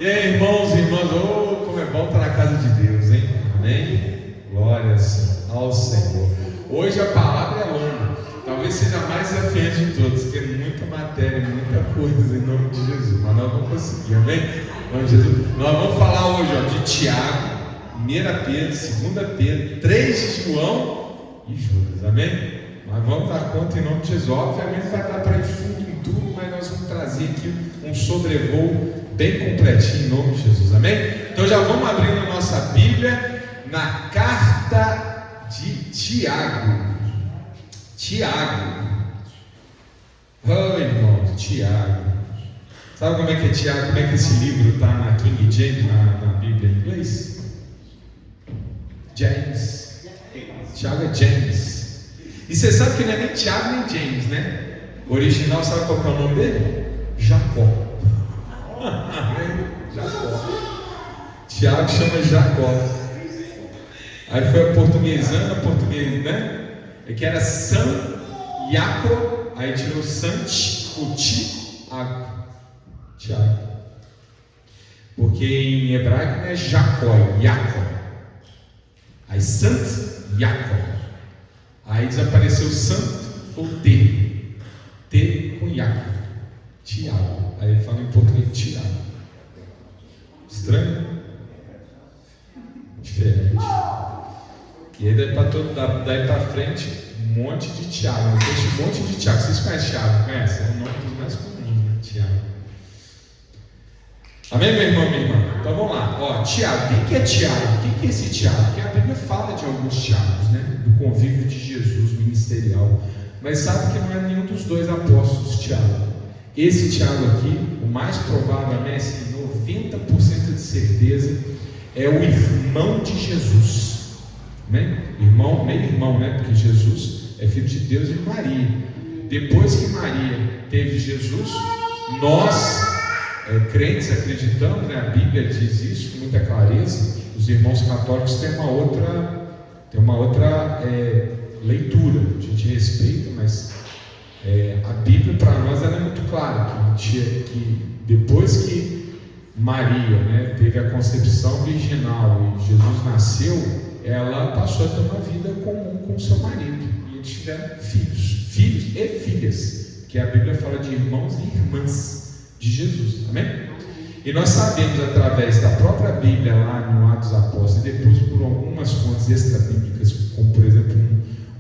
E aí, irmãos e irmãs, como é bom estar na casa de Deus, hein? Amém? Glórias ao Senhor. Hoje a palavra é longa, talvez seja a mais desafiante de todos, tem muita matéria, muita coisa em nome de Jesus, mas nós vamos conseguir, amém? Em nome de Jesus. Nós vamos falar hoje de Tiago, 1 Pedro, 2 Pedro, 3 de João e Judas, amém? Mas vamos dar conta em nome de Jesus. Obviamente vai dar para ir fundo em tudo, mas nós vamos trazer aqui um sobrevoo bem completinho em nome de Jesus, amém? Então já vamos abrindo a nossa Bíblia na carta de Tiago. Irmãos, Tiago. Sabe como é que é Tiago? Como é que esse livro está na King James, na Bíblia em inglês? James. Tiago é James. E você sabe que não é nem Tiago nem James, né? O original, sabe qual que é o nome dele? Jacó. Jacó. Tiago chama Jacó. Aí foi a portuguesando, né? É que era San Jacob, aí tirou Sant, o Tiago. Tiago. Porque em hebraico não é Jacó, é Jacob. Aí Sant Jacob. Aí desapareceu santo ou T. T com Jacob. Tiago. Aí fala em português Tiago. Estranho? Diferente. E aí daí para frente, um monte de Tiago. Um monte de Tiago. Vocês conhecem Tiago? Conhecem? É o nome dos mais comuns, né? Tiago. Amém, meu irmão, minha irmã? Então vamos lá. Ó, Tiago. Quem que é Tiago? Quem que é esse Tiago? Porque a Bíblia fala de alguns Tiagos, né? Do convívio de Jesus ministerial. Mas sabe que não é nenhum dos dois apóstolos Tiago. Esse Tiago aqui, o mais provável, né? 90% de certeza, é o irmão de Jesus. Amém? Irmão, meio irmão, né? Porque Jesus é filho de Deus e Maria. Depois que Maria teve Jesus, nós, crentes, acreditamos, né? A Bíblia diz isso com muita clareza. Os irmãos católicos têm uma outra leitura. A gente respeita, mas a Bíblia para nós ela é muito clara que depois que Maria, né, teve a concepção virginal e Jesus nasceu, ela passou a ter uma vida comum com seu marido, e eles tiveram filhos e filhas, porque a Bíblia fala de irmãos e irmãs de Jesus, amém? E nós sabemos através da própria Bíblia lá no Atos dos Apóstolos, e depois por algumas fontes extra-bíblicas, como por exemplo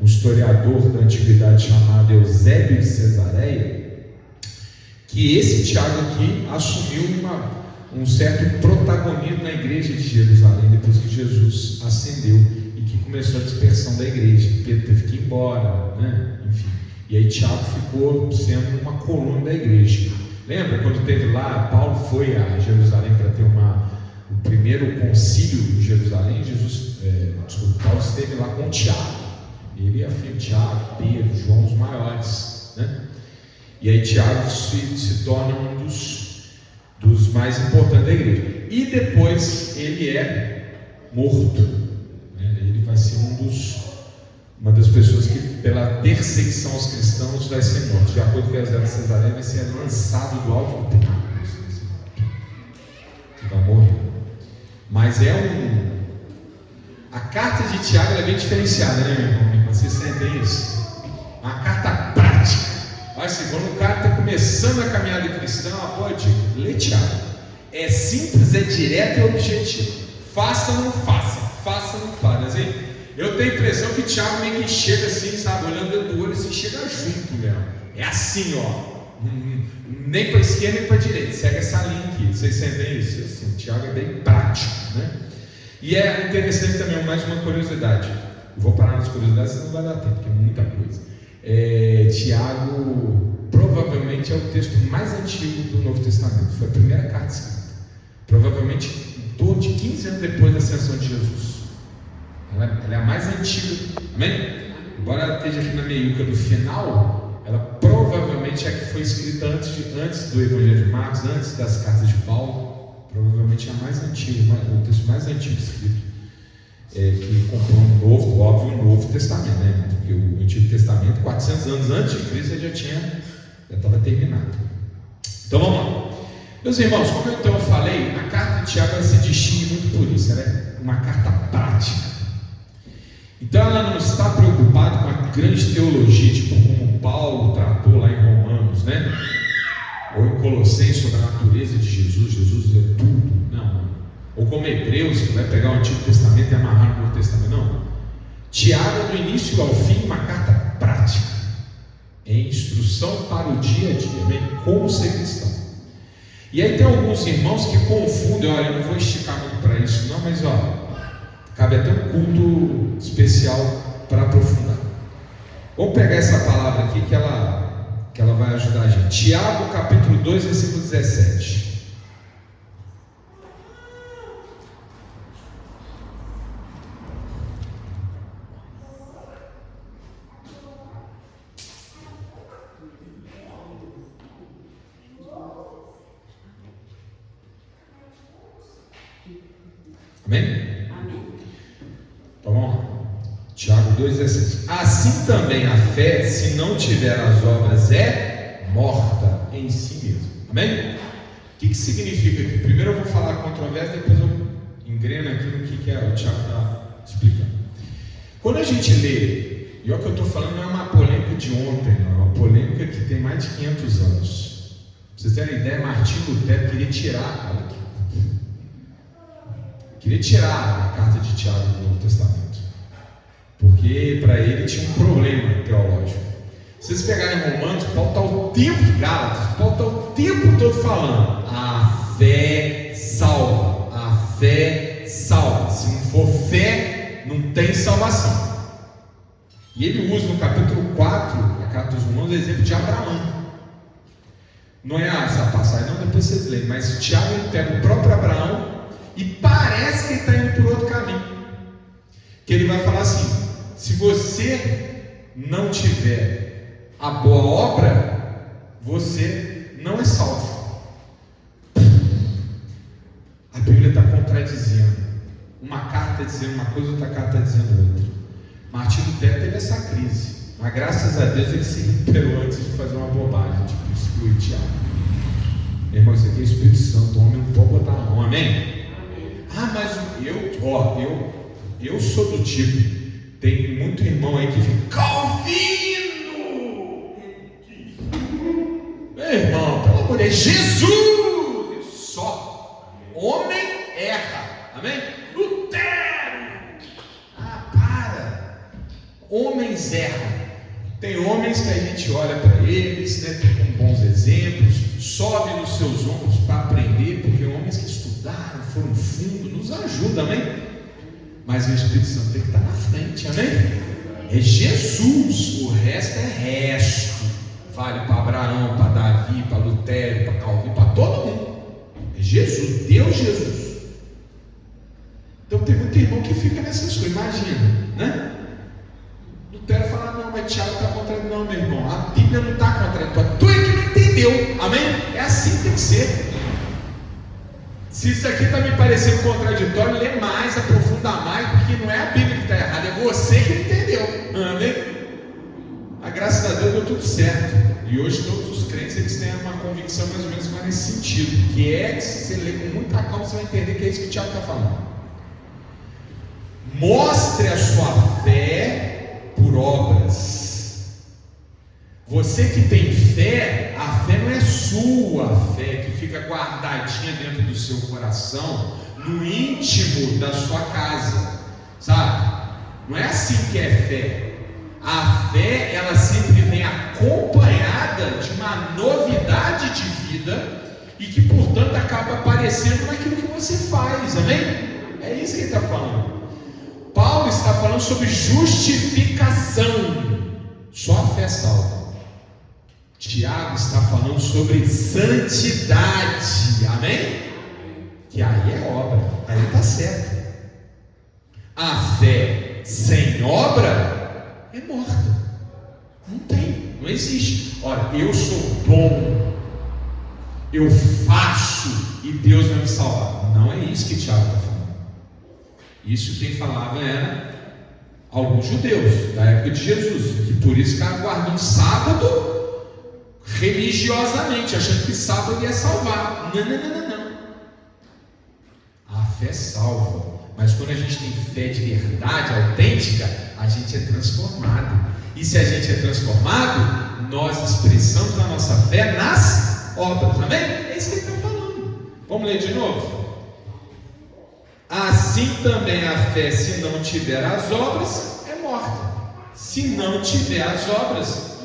um historiador da antiguidade chamado Eusébio de Cesareia, que esse Tiago aqui assumiu um certo protagonismo na igreja de Jerusalém, depois que Jesus ascendeu e que começou a dispersão da igreja. Pedro teve que ir embora, né? Enfim. E aí Tiago ficou sendo uma coluna da igreja. Lembra quando teve lá, Paulo foi a Jerusalém para ter o primeiro concílio de Jerusalém? Paulo esteve lá com Tiago. Ele afirma Tiago, Pedro, João, os maiores, né? E aí Tiago se torna um dos mais importantes da igreja. E depois ele é morto, né? Ele vai ser uma das pessoas que, pela perseguição aos cristãos, vai ser morto. De acordo com Eusébio de Cesareia, vai ser lançado do alto do pináculo. Vai morrer. Mas a carta de Tiago é bem diferenciada, né, meu irmão? Vocês sentem isso? Uma carta prática. Assim, quando o cara está começando a caminhada cristã, uma boa dica: lê Tiago. É simples, é direto e objetivo. Faça ou não faça, faça ou não faça. Assim, eu tenho a impressão que Tiago meio que chega assim, sabe, olhando dentro do olho, assim, chega junto mesmo. É assim, ó. Nem para a esquerda nem para a direita. Segue essa linha aqui. Vocês sentem isso? Assim, Tiago é bem prático, né? E é interessante também, mais uma curiosidade. Eu vou parar nas curiosidades, senão não vai dar tempo, porque é muita coisa. Tiago provavelmente é o texto mais antigo do Novo Testamento. Foi a primeira carta escrita. Provavelmente em torno de 15 anos depois da ascensão de Jesus. Ela é a mais antiga, amém? Embora ela esteja aqui na meiuca do final, ela provavelmente é a que foi escrita antes do Evangelho de Marcos, antes das cartas de Paulo. Provavelmente é a mais antiga, o texto mais antigo escrito, que comprou o Novo Testamento, né? Porque o Antigo Testamento, 400 anos antes de Cristo, já estava terminado. Então vamos lá. Meus irmãos, como eu falei, a carta de Tiago se distingue muito por isso. Ela é uma carta prática. Então ela não está preocupada com a grande teologia, tipo como Paulo tratou lá em Romanos, né? Ou em Colossenses, sobre a natureza de Jesus. Jesus é tudo. Não. Ou como Hebreus, que vai pegar o Antigo Testamento e amarrar no Novo Testamento. Não. Tiago, do início ao fim, uma carta prática. É instrução para o dia a dia, né? Como ser cristão. E aí tem alguns irmãos que confundem. Olha, eu não vou esticar muito para isso não, mas cabe até um culto especial para aprofundar. Vamos pegar essa palavra aqui que ela vai ajudar a gente. Tiago capítulo 2, versículo 17. Amém? Amém. Então vamos lá. Tiago 2,16. Assim também a fé, se não tiver as obras, é morta em si mesma. Amém? O que significa aqui? Primeiro eu vou falar a controvérsia, depois eu engreno aqui no que o Tiago está explicando. Quando a gente lê, e olha o que eu estou falando, não é uma polêmica de ontem, não, é uma polêmica que tem mais de 500 anos. Pra vocês terem uma ideia, Martinho Lutero queria tirar a carta de Tiago do Novo Testamento, porque para ele tinha um problema teológico. Se vocês pegarem Romanos, Paulo está o tempo de Gálatas, Paulo está o tempo todo falando: a fé salva, a fé salva. Se não for fé, não tem salvação. E ele usa no capítulo 4 da carta dos Romanos o exemplo de Abraão. Não é essa passagem, não, depois vocês leem, mas Tiago ele pega o próprio Abraão e parece que ele está indo por outro caminho. Que ele vai falar assim: se você não tiver a boa obra, você não é salvo. A Bíblia está contradizendo. Uma carta dizendo uma coisa, outra carta dizendo outra. Martinho Lutero teve essa crise, mas graças a Deus ele se recuperou antes de fazer uma bobagem, tipo excluir Tiago. Meu irmão, isso aqui é o Espírito Santo, o homem não pode botar a mão, amém? Ah, mas eu sou do tipo, tem muito irmão aí que fica: Calvino! Meu irmão, pelo amor de Deus, Jesus! Só homem erra, amém? Lutero! Ah, para! Homens erram. Tem homens que a gente olha para eles, né, com bons exemplos, sobe nos seus ombros para aprender, porque homens que estudaram, foram fundo, nos ajudam, amém? Mas o Espírito Santo tem que estar na frente, amém? É Jesus, o resto é resto. Vale para Abraão, para Davi, para Lutero, para Calvino, para todo mundo. É Jesus, Deus Jesus. Então tem muito irmão que fica nessas coisas, imagina, né? Lutero fala: não, mas Tiago está contra. Não, meu irmão, a Bíblia não está contra tu é que não entendeu, amém? É assim que tem que ser. Se isso aqui está me parecendo contraditório, lê mais, aprofunda mais, porque não é a Bíblia que está errada, é você que não entendeu, amém? A graças a Deus deu tudo certo, e hoje todos os crentes eles têm uma convicção mais ou menos mais nesse sentido, que é que se você ler com muita calma, você vai entender que é isso que o Tiago está falando. Mostre a sua fé por obras. Você que tem fé, a fé não é sua fé que fica guardadinha dentro do seu coração, no íntimo da sua casa, sabe? Não é assim que é fé. A fé, ela sempre vem acompanhada de uma novidade de vida e que, portanto, acaba aparecendo naquilo que você faz, amém? É isso que ele está falando. Paulo está falando sobre justificação. Só a fé salva. Tiago está falando sobre santidade, amém? Que aí é obra, aí está certo. A fé sem obra é morta. Não tem, não existe. Ora, eu sou bom, eu faço e Deus vai me salvar. Não é isso que Tiago está falando. Isso quem falava era alguns judeus da época de Jesus, que por isso ficavam guardando sábado religiosamente, achando que sábado ia salvar. Não. A fé salva, mas quando a gente tem fé de verdade, autêntica, a gente é transformado. E se a gente é transformado, nós expressamos a nossa fé nas obras, amém? É isso que ele está falando. Vamos ler de novo? Assim também a fé, se não tiver as obras, é morta. Se não tiver as obras,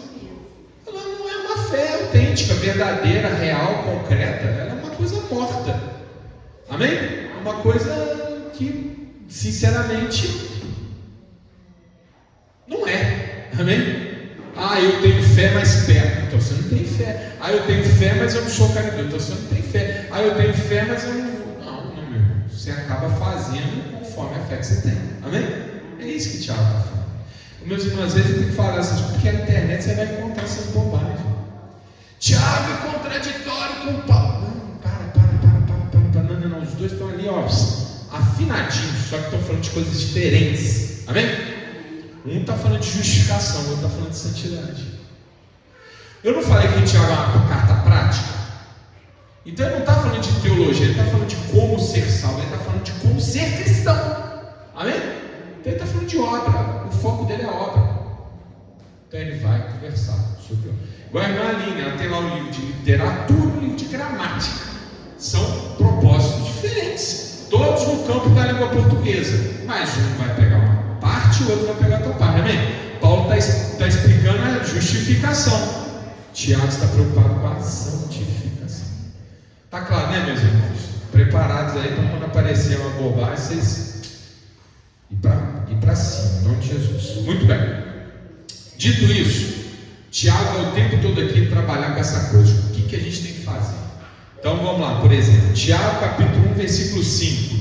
ela não é uma fé autêntica, verdadeira, real, concreta. Ela é uma coisa morta. Amém? É uma coisa que, sinceramente, não é. Amém? Ah, eu tenho fé, mas perto. Então você não tem fé. Ah, eu tenho fé, mas eu não sou caridoso. Então você não tem fé. Ah, eu tenho fé, mas eu não... Você acaba fazendo conforme a fé que você tem, amém? É isso que Tiago está falando. Meus irmãos, às vezes eu tenho que falar essas coisas, porque na internet você vai encontrar essas bobagens. Tiago é contraditório com Paulo. Não, para. Não, os dois estão ali, ó. afinadinhos, só que estão falando de coisas diferentes. Amém? Um está falando de justificação, o outro está falando de santidade. Eu não falei que Tiago é uma carta prática? Então ele não está falando de teologia, ele está falando de como ser salvo, ele está falando de como ser cristão. Amém? Então ele está falando de obra, o foco dele é obra. Então ele vai conversar sobre obra. Igual a irmã Aline, ela tem lá um livro de literatura e um livro de gramática. São propósitos diferentes, todos no campo da língua portuguesa, mas um vai pegar uma parte e o outro vai pegar a outra parte. Amém? Paulo está explicando a justificação. Tiago está preocupado com a santificação. Está claro, né, meus irmãos? Preparados aí para quando aparecer uma bobagem, vocês ir para cima, em nome de Jesus. Muito bem. Dito isso, Tiago vai o tempo todo aqui trabalhar com essa coisa. O que a gente tem que fazer? Então vamos lá, por exemplo, Tiago capítulo 1, versículo 5.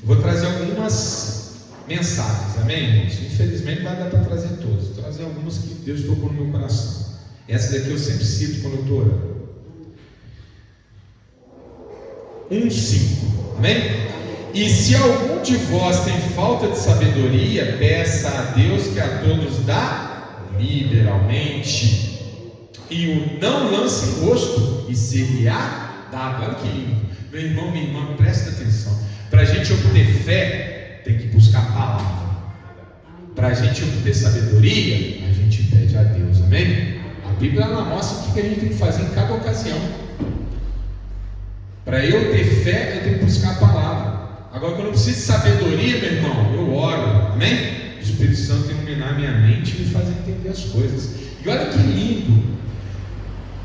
Eu vou trazer algumas mensagens, amém, irmãos? Infelizmente não vai dar para trazer todas. Vou trazer algumas que Deus tocou no meu coração. Essa daqui eu sempre cito quando eu estou orando. 1:5, amém? E se algum de vós tem falta de sabedoria, peça a Deus que a todos dá liberalmente, e o não lance em rosto, e ser-lhe-á dado. Olha que lindo. Meu irmão, minha irmã, presta atenção. Para a gente obter fé, tem que buscar a palavra. Para a gente obter sabedoria, a gente pede a Deus, amém? A Bíblia ela mostra o que a gente tem que fazer em cada ocasião. Para eu ter fé, eu tenho que buscar a palavra. Agora, quando eu preciso de sabedoria, meu irmão, eu oro, amém? O Espírito Santo iluminar minha mente e me fazer entender as coisas. E olha que lindo.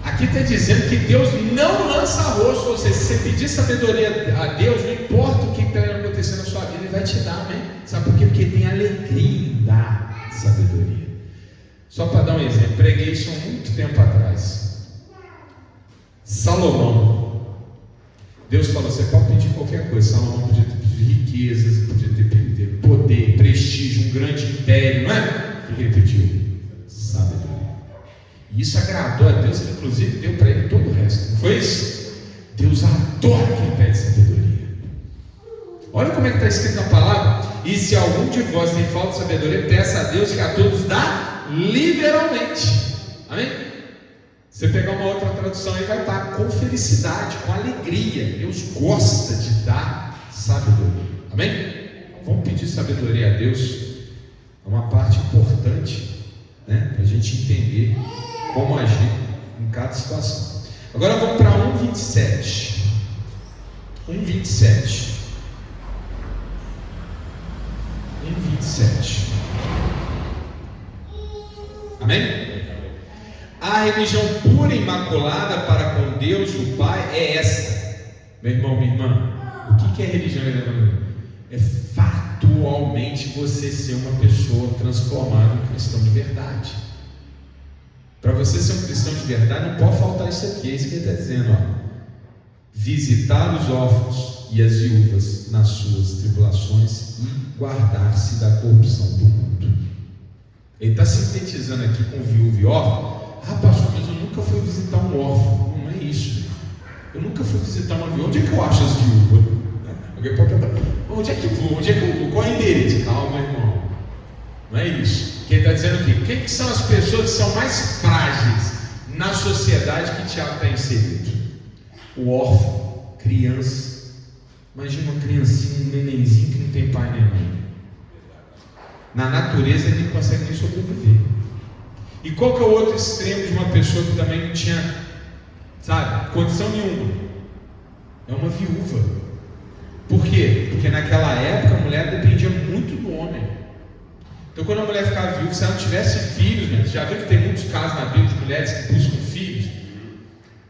Aqui está dizendo que Deus não lança a rosto. Ou seja, se você pedir sabedoria a Deus, não importa o que está acontecendo na sua vida, Ele vai te dar, amém? Sabe por quê? Porque tem alegria em dar sabedoria. Só para dar um exemplo, preguei isso há muito tempo atrás. Salomão. Deus falou, você pode pedir qualquer coisa. Salomão podia ter pedido riquezas, podia ter pedido poder, prestígio, um grande império, não é? O que ele pediu? Sabedoria. E isso agradou a Deus, ele inclusive deu para ele todo o resto. Não foi isso? Deus adora quem pede sabedoria. Olha como é que está escrito na palavra. E se algum de vós tem falta de sabedoria, peça a Deus que a todos dá liberalmente. Amém? Você pegar uma outra tradução aí, vai estar com felicidade, com alegria. Deus gosta de dar sabedoria. Amém? Vamos pedir sabedoria a Deus. É uma parte importante, né, para a gente entender como agir em cada situação. Agora vamos para 1:27. 1:27. 1:27. Amém? A religião pura e imaculada para com Deus o Pai é esta. Meu irmão, minha irmã, o que é religião? É factualmente você ser uma pessoa transformada em cristão de verdade. Para você ser um cristão de verdade, não pode faltar isso aqui. É isso que ele está dizendo, ó. Visitar os órfãos e as viúvas nas suas tribulações e guardar-se da corrupção do mundo. Ele está sintetizando aqui com viúva e órfão. Ah, pastor, mas eu nunca fui visitar um órfão. Não é isso. Eu nunca fui visitar uma viúva. Onde é que eu acho as viúvas? Alguém pode perguntar, onde é que eu vou? Onde é que eu vou? Qual é o endereço? Calma, irmão. Não é isso. Que ele está dizendo aqui. Quem que são as pessoas que são mais frágeis na sociedade que Tiago está inserido? O órfão, criança. Imagina uma criancinha, um nenenzinho que não tem pai nem mãe. Na natureza ele não consegue nem sobreviver. E qual que é o outro extremo de uma pessoa que também não tinha, sabe, condição nenhuma? É uma viúva. Por quê? Porque naquela época a mulher dependia muito do homem. Então quando a mulher ficava viúva, se ela não tivesse filhos, né? Você já viu que tem muitos casos na Bíblia de mulheres que buscam filhos?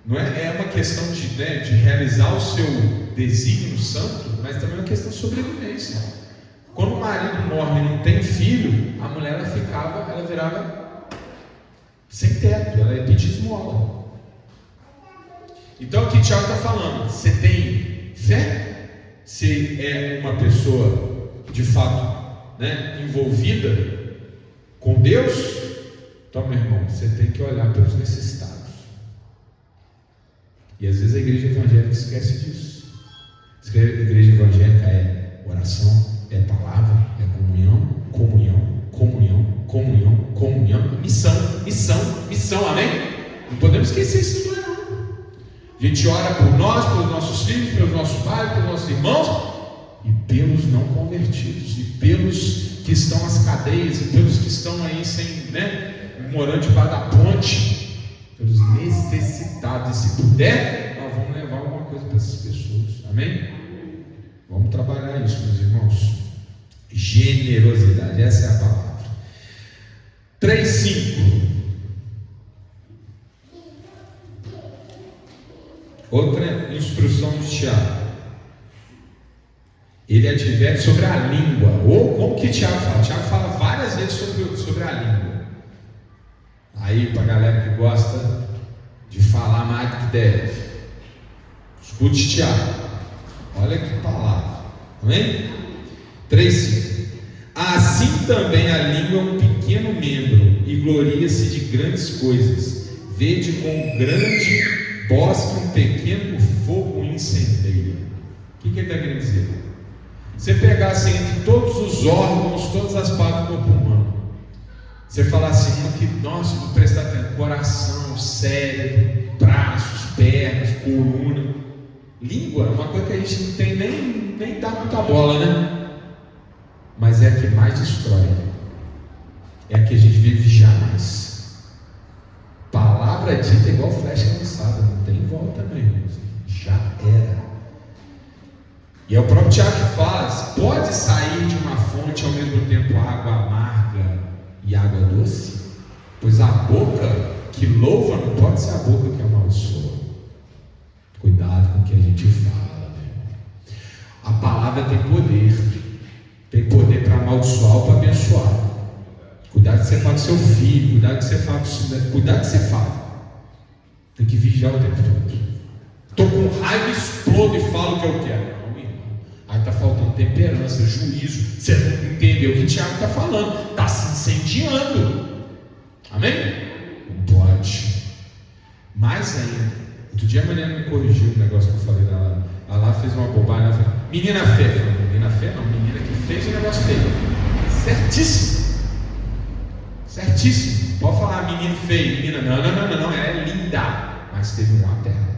Não é, é uma questão de, né, de realizar o seu desígnio santo, mas também é uma questão de sobrevivência. Quando o marido morre e não tem filho, a mulher ela virava sem teto, ela ia pedir esmola. Então aqui Tiago está falando, você tem fé? Você é uma pessoa de fato, né, envolvida com Deus? Então, meu irmão, você tem que olhar pelos necessitados. E às vezes a igreja evangélica esquece disso. A igreja evangélica é oração, é palavra, é comunhão, comunhão, comunhão, comunhão, comunhão, missão, amém? Não podemos esquecer esses dois, não. A gente ora por nós, pelos nossos filhos, pelos nossos pais, pelos nossos irmãos, e pelos não convertidos, e pelos que estão nas cadeias, e pelos que estão aí sem, morando debaixo da ponte, pelos necessitados. E se puder, nós vamos levar alguma coisa para essas pessoas, amém? Vamos trabalhar isso, meus irmãos. Generosidade, essa é a palavra. 3:5. Outra instrução de Tiago. Ele adverte sobre a língua. Ou como que Tiago fala? Tiago fala várias vezes sobre a língua. Aí, para a galera que gosta de falar mais do que deve, escute Tiago. Olha que palavra. Amém? 3:5. Assim também a língua é um pequeno membro e gloria-se de grandes coisas. Vede com grande bosque um pequeno fogo incendeia. O que ele está querendo dizer? Você pegasse entre todos os órgãos, todas as partes do corpo humano, você falasse uma que, nossa, não prestar atenção: coração, cérebro, braços, pernas, coluna. Língua é uma coisa que a gente não tem nem dá muita bola, né? Mas é a que mais destrói, é a que a gente vê vigiar mais. Palavra dita é igual flecha lançada, não tem volta mesmo, já era. E é o próprio Tiago que fala: pode sair de uma fonte ao mesmo tempo água amarga e água doce? Pois a boca que louva não pode ser a boca que amaldiçoa. Cuidado com o que a gente fala, meu irmão. A palavra tem poder para amaldiçoar ou para abençoar. Cuidado que você fala do seu filho, cuidado que você fala. Tem que vigiar o tempo todo. Estou com raiva, explodo e falo o que eu quero. Não, meu irmão. Aí está faltando temperança, juízo. Você não entendeu o que o Tiago está falando. Está se incendiando. Amém? Não pode. Mais ainda. Outro dia a Mariana me corrigiu um negócio que eu falei dela. Ela fez uma bobagem. Ela falou: menina feia. Eu falei: menina feia não, menina que fez o negócio feio. Certíssimo. Pode falar menino feio, menina. Não, ela é linda. Mas teve um ato errado.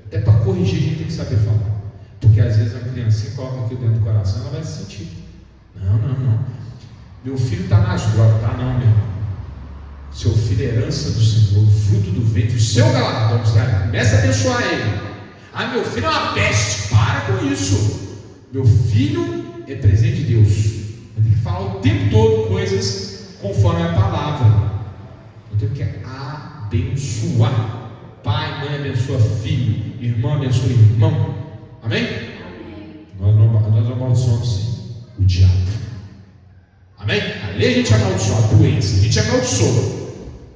Até para corrigir a gente tem que saber falar. Porque às vezes a criancinha coloca aqui dentro do coração, ela vai se sentir: não. Meu filho está nas drogas. Tá não, meu irmão. Seu filho é herança do Senhor, fruto do ventre, o seu galardão, sabe? Começa a abençoar ele. Ah, meu filho é uma peste. Para com isso. Meu filho é presente de Deus. Eu tenho que falar o tempo todo coisas conforme a palavra. Eu tenho que abençoar. Pai, mãe abençoa filho, irmão abençoa irmão. Amém? Nós não amaldiçoamos sim o diabo. Amém? Ali a gente amaldiçoa a doença, a gente amaldiçoa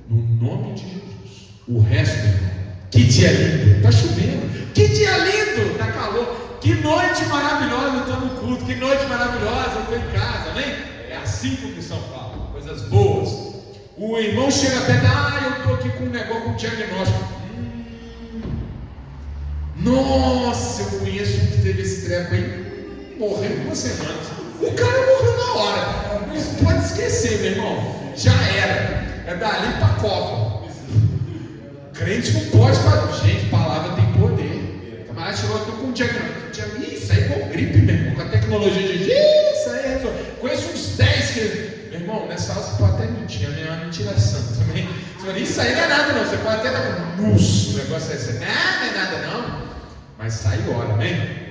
no nome de Jesus. O resto, irmão, que dia lindo, está chovendo, que dia lindo, está calor, que noite maravilhosa, eu estou no culto, que noite maravilhosa, eu estou em casa, amém? É assim que o cristão fala, coisas boas. O irmão chega até eu estou aqui com um negócio, com um diagnóstico. Nossa, eu conheço um que teve esse treco aí, morreu em 1 semana. O cara morreu na hora. Não pode esquecer, meu irmão. Já era. É dali para a Copa. Crente não pode fazer. Gente, palavra tem poder. O camarada chegou aqui com um diagnóstico. Isso aí é igual gripe, meu irmão. Com a tecnologia de isso aí é resolve. Conheço uns 10 que. Meu irmão, nessa aula você pode até mentir. A minha mentira santa também. Você fala: isso aí não é nada, não. Você pode até dar um o negócio é assim. Não é nada, não. Mas sai hora, amém?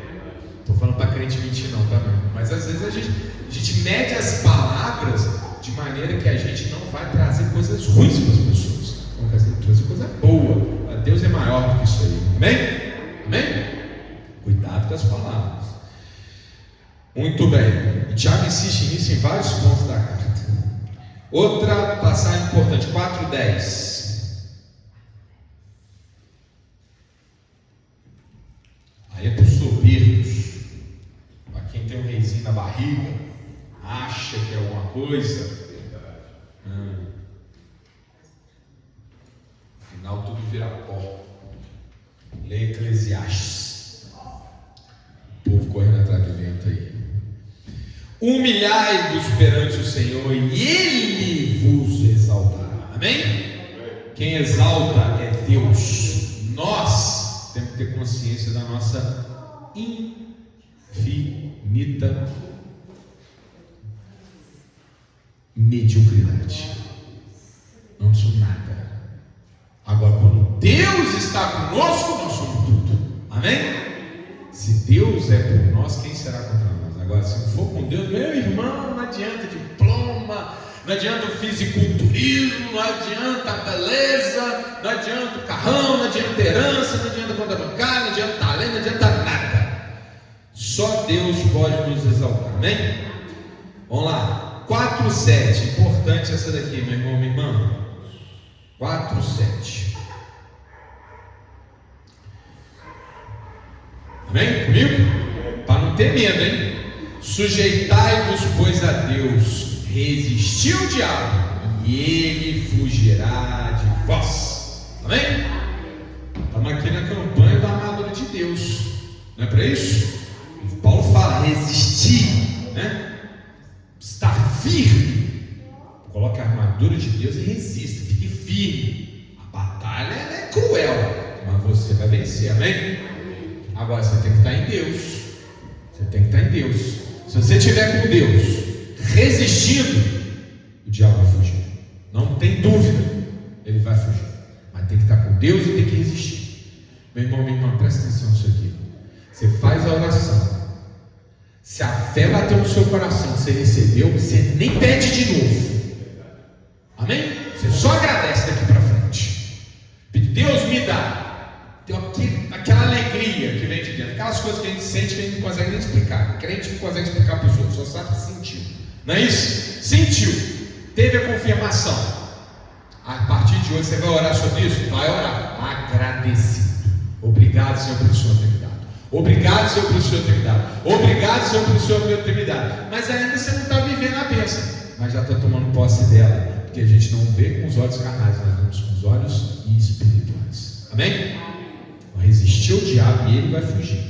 Estou falando para crente mentir não, tá? Mas às vezes a gente mede as palavras de maneira que a gente não vai trazer coisas ruins para as pessoas. Vamos trazer coisa boa. Deus é maior do que isso aí. Amém? Amém? Cuidado com as palavras. Muito bem. E Tiago insiste nisso em vários pontos da carta. Outra passagem importante, 4:10. Aí é para os soberbos, para quem tem um reizinho na barriga, acha que é alguma coisa. Afinal tudo vira pó. Lê Eclesiastes. O povo correndo atrás do vento aí. Humilhai-vos perante o Senhor e Ele vos exaltará. Amém? Quem exalta é Deus. Nós temos que ter consciência da nossa infinita mediocridade. Não somos nada. Agora, quando Deus está conosco, nós somos tudo. Amém? Se Deus é por nós, quem será contra nós? Agora, se não for com Deus, meu irmão, não adianta diploma, não adianta o fisiculturismo, não adianta a beleza, não adianta o carrão, não adianta herança, não adianta conta bancária, não adianta talento, não adianta nada. Só Deus pode nos exaltar. Amém? Vamos lá. 4:7. Importante essa daqui, meu irmão, minha irmã. 4:7. Amém? Comigo? Para não ter medo, hein? Sujeitai-vos, pois, a Deus, resistiu o diabo, e ele fugirá de vós. Amém? Estamos aqui na campanha da armadura de Deus. Não é para isso? Paulo fala resistir, né? Estar firme. Coloque a armadura de Deus e resista, fique firme. A batalha é cruel, mas você vai vencer, amém? Agora você tem que estar em Deus. Você tem que estar em Deus. Se você estiver com Deus resistindo, o diabo vai fugir. Não tem dúvida, ele vai fugir. Mas tem que estar com Deus e tem que resistir. Meu irmão, minha irmã, presta atenção nisso aqui. Você faz a oração. Se a fé bateu no seu coração, você recebeu, você nem pede de novo. Amém? Você só agradece daqui para frente. Deus me dá. Tem aquela alegria que vem de dentro. Aquelas coisas que a gente sente que a gente não consegue nem explicar. Crente não consegue explicar para os outros, só sabe que sentiu. Não é isso? Sentiu. Teve a confirmação. A partir de hoje você vai orar sobre isso? Vai orar. Agradecido. Obrigado, Senhor, pelo Senhor ter me dado. Obrigado, Senhor, pelo Senhor ter me dado. Obrigado, Senhor, pelo Senhor ter me dado. Mas ainda você não está vivendo a bênção, mas já está tomando posse dela. Porque a gente não vê com os olhos carnais, nós vemos com os olhos espirituais. Amém? Resistir ao diabo e ele vai fugir.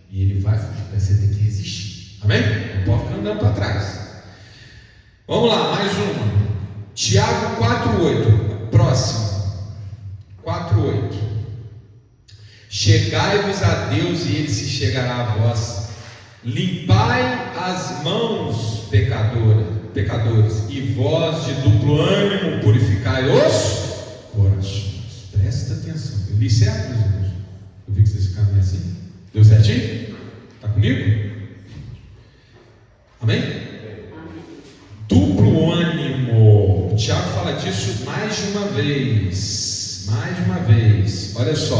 E ele vai fugir, mas você tem que resistir. Amém? Não pode ficar andando para trás. Vamos lá, mais uma. Tiago 4:8. Próximo. 4:8. Chegai-vos a Deus e ele se chegará a vós. Limpai as mãos, pecadores, e vós de duplo ânimo purificai os corações. Presta atenção. Eu li certo, meus irmãos? Eu vi que vocês ficaram meio assim. Deu certinho? Está comigo? Amém? Duplo ânimo. O Tiago fala disso mais de uma vez. Mais de uma vez. Olha só.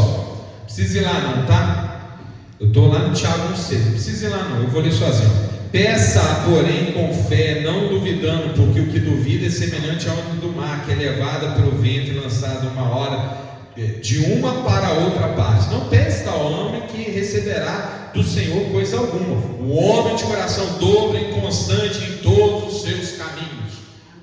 Não precisa ir lá não, tá? Eu estou lá no Tiago 1:6. Não precisa ir lá não. Eu vou ler sozinho. Peça, porém, com fé, não duvidando, porque o que duvida é semelhante à onda do mar, que é levada pelo vento e lançada uma hora de uma para outra parte. Não pense tal homem que receberá do Senhor coisa alguma. O homem de coração dobre e inconstante em todos os seus caminhos.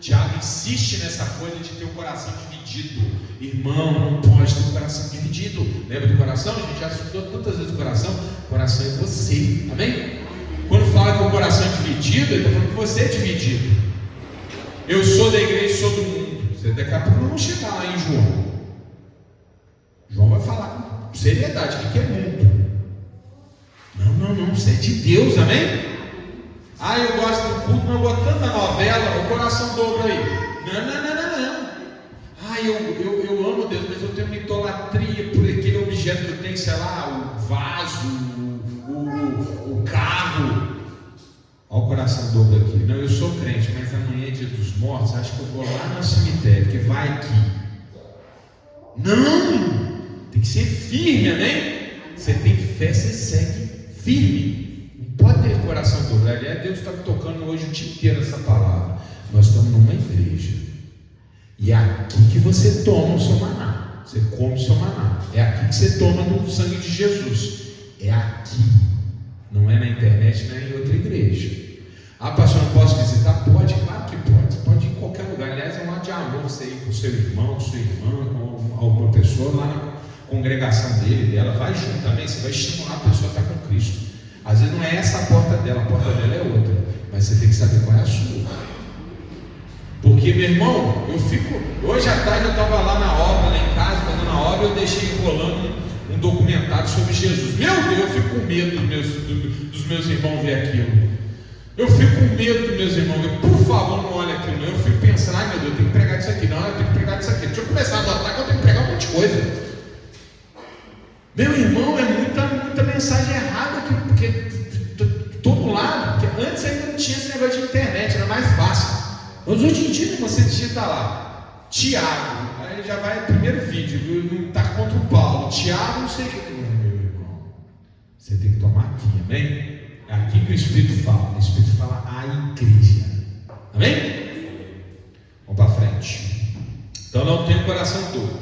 Tiago insiste nessa coisa de ter o coração dividido. Irmão, não pode ter o coração dividido. Lembra do coração? A gente já estudou tantas vezes o coração. O coração é você. Amém? Quando fala que o coração é dividido, ele está falando que você é dividido. Eu sou da igreja, sou do mundo. Você daqui a pouco não chegar lá em João. João vai falar com seriedade o que é mundo. Não, você é de Deus, amém? Ah, eu gosto do culto, mas eu gosto tanto da novela, o coração dobra aí. Não. Ah, eu amo Deus, mas eu tenho uma idolatria por aquele objeto que eu tenho, sei lá, o vaso, o carro. Olha o coração dobro aqui. Não, eu sou crente, mas amanhã é dia dos mortos, acho que eu vou lá no cemitério, que vai aqui. Não! Tem que ser firme, amém? Você tem fé, você segue firme. Não pode ter coração dobro. Aliás, Deus está me tocando hoje o dia inteiro essa palavra. Nós estamos numa igreja. E é aqui que você toma o seu maná. Você come o seu maná. É aqui que você toma do sangue de Jesus. É aqui. Não é na internet, não é em outra igreja. Ah, pastor, não posso visitar? Pode, claro que pode. Você pode ir em qualquer lugar. Aliás, é um ato de amor você ir com seu irmão, com sua irmã, com alguma pessoa lá na congregação dele, dela. Vai junto também. Você vai estimular a pessoa a estar com Cristo. Às vezes não é essa a porta dela é outra, mas você tem que saber qual é a sua. Porque, meu irmão, hoje à tarde eu estava lá na obra, lá em casa, fazendo a obra, eu deixei rolando um documentário sobre Jesus. Meu Deus, eu fico com medo dos meus irmãos ver aquilo. Eu fico com medo dos meus irmãos ver. Por favor, não olhe aquilo não. Eu fico pensando, ai meu Deus, eu tenho que pregar disso aqui. Não, eu tenho que pregar disso aqui. Deixa eu começar a notar que eu tenho que pregar um monte de coisa. Meu irmão, é muita mensagem errada aqui, porque todo lado, porque antes ainda não tinha esse negócio de internet, era mais fácil. Mas hoje em dia você digita lá, Tiago, aí já vai primeiro vídeo, não está contra o Paulo, Tiago, não sei o que. Meu irmão, você tem que tomar aqui, amém? É aqui que o Espírito fala. O Espírito fala a igreja, amém? Vamos para frente. Então não tem o coração todo,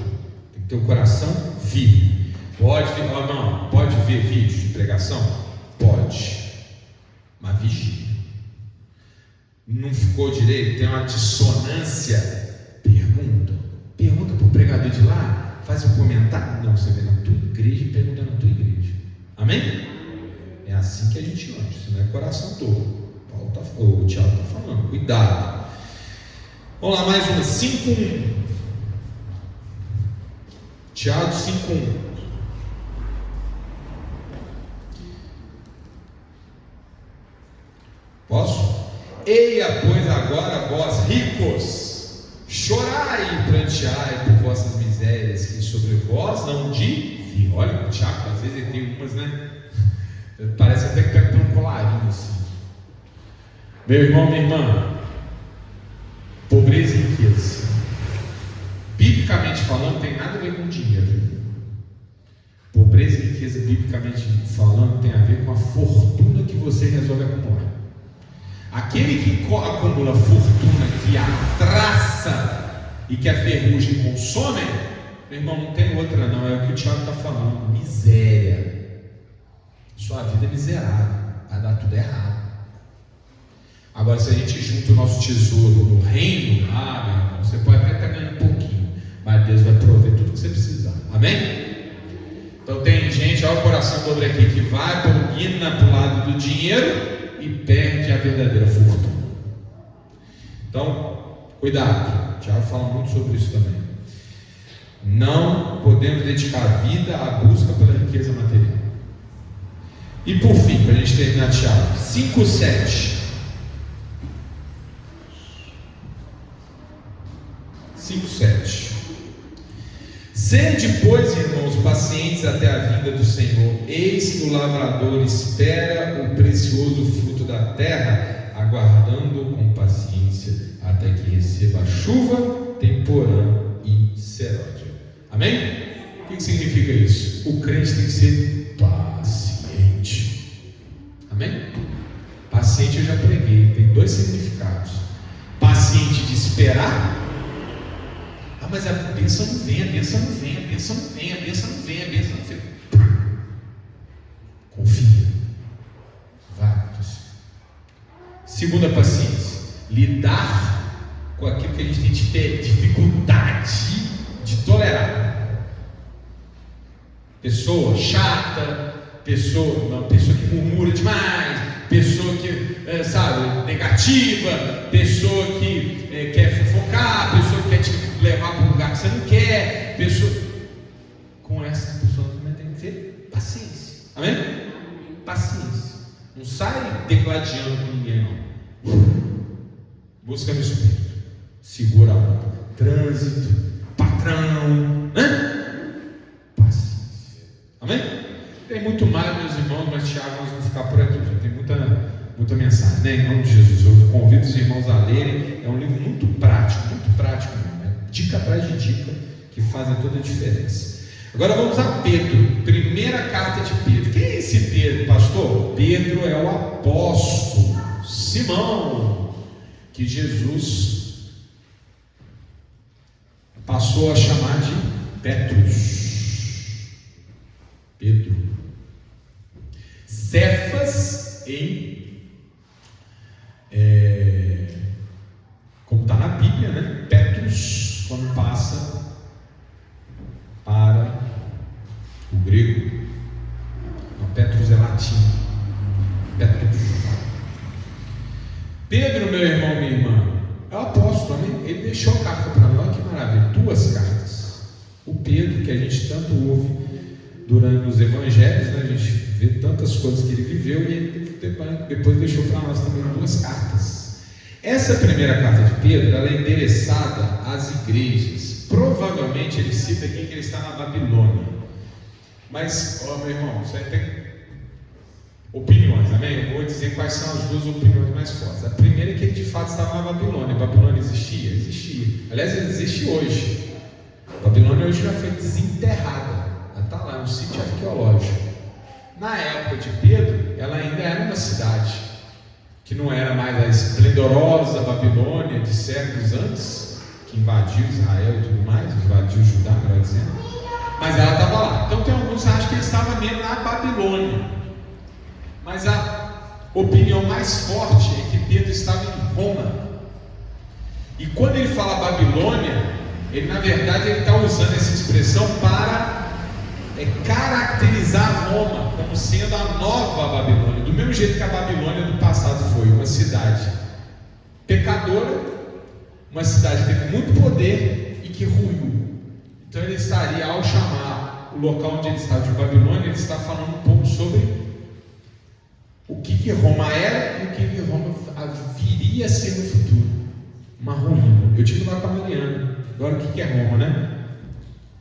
tem que ter o coração firme. Pode ver vídeo de pregação? Pode, mas vigia. Não ficou direito? Tem uma dissonância? Pergunta para o pregador de lá, faz um comentário. Não, você vê na tua igreja e pergunta na tua igreja, amém? É assim que a gente anda, isso não é coração todo. O Tiago está falando, cuidado. Vamos lá, mais uma, 5:1. Tiago 5:1. Posso? Eia, pois agora vós ricos, chorai e pranteai por vossas misérias, que sobre vós não de. Olha, o Tiago, às vezes ele tem umas, né? Parece até que pega por um colarinho assim. Meu irmão, minha irmã, pobreza e riqueza, biblicamente falando, não tem nada a ver com dinheiro. Pobreza e riqueza, biblicamente falando, tem a ver com a fortuna que você resolve acumular. Aquele que acumula fortuna, que a traça e que a ferrugem consome, meu irmão, não tem outra não, é o que o Tiago está falando, miséria. Sua vida é miserável, vai dar tudo errado. Agora, se a gente junta o nosso tesouro no reino, meu irmão, você pode até estar ganhando um pouquinho, mas Deus vai prover tudo que você precisar, amém? Então tem gente, olha o coração dobre aqui, que vai para o lado do dinheiro e perde a verdadeira fortuna. Então, cuidado. O Tiago fala muito sobre isso também. Não podemos dedicar a vida à busca pela riqueza material. E por fim, para a gente terminar, Tiago 5:7. 5:7. Sede, pois, irmãos, pacientes até a vinda do Senhor. Eis que o lavrador espera o precioso fruto da terra, aguardando com paciência até que receba a chuva, temporã e seródia. Amém? O que significa isso? O crente tem que ser paciente. Amém? Paciente eu já preguei, tem 2 significados. Paciente de esperar. Mas a bênção não vem, a bênção não vem, a bênção não vem, a bênção não vem, a bênção não vem. Confia. Vai. Segunda paciência. Lidar com aquilo que a gente tem dificuldade de tolerar. Pessoa chata, pessoa que murmura demais, pessoa que, negativa, pessoa que quer fofocar, pessoa que quer te levar para um lugar que você não quer, com essas pessoas também tem que ter paciência, amém? Paciência, não sai degladiando com ninguém não, busca no Espírito, segura a onda, trânsito, patrão, né? Paciência, amém? Tem muito mais, meus irmãos, mas Tiago, nós vamos ficar por aqui, já tem muita mensagem, né? Em nome de Jesus, eu convido os irmãos a lerem, é um livro muito prático mesmo. Dica atrás de dica que fazem toda a diferença. Agora vamos a Pedro, primeira carta de Pedro. Quem é esse Pedro, pastor? Pedro é o apóstolo Simão, que Jesus passou a chamar de Petrus. Pedro. Cefas como está na Bíblia, né? Petrus, quando passa para o grego. Não, Petrus é latim. Pedro, meu irmão, minha irmã, é o apóstolo, amém? Ele deixou a carta para nós, que maravilha, 2 cartas. O Pedro, que a gente tanto ouve durante os evangelhos, né? A gente vê tantas coisas que ele viveu, e ele depois deixou para nós também 2 cartas. Essa primeira carta de Pedro, ela é endereçada às igrejas. Provavelmente ele cita aqui que ele está na Babilônia. Mas, meu irmão, você tem opiniões, amém? Eu vou dizer quais são as 2 opiniões mais fortes. A primeira é que ele de fato estava na Babilônia. A Babilônia existia? Existia. Aliás, ele existe hoje. A Babilônia hoje já foi desenterrada. Ela está lá, um sítio arqueológico. Na época de Pedro, ela ainda era uma cidade, que não era mais a esplendorosa Babilônia de séculos antes, que invadiu Israel e tudo mais, invadiu Judá, melhor dizendo. Mas ela estava lá. Então tem alguns que acham que ele estava mesmo na Babilônia. Mas a opinião mais forte é que Pedro estava em Roma. E quando ele fala Babilônia, ele na verdade está usando essa expressão para caracterizar Roma como sendo a nova Babilônia. Do mesmo jeito que a Babilônia do passado foi uma cidade pecadora, uma cidade que teve muito poder e que ruiu. Então ele estaria, ao chamar o local onde ele está de Babilônia, ele está falando um pouco sobre o que Roma era e o que Roma viria a ser no futuro. Uma ruína. Eu tive lá com a Mariana. Agora o que é Roma, né?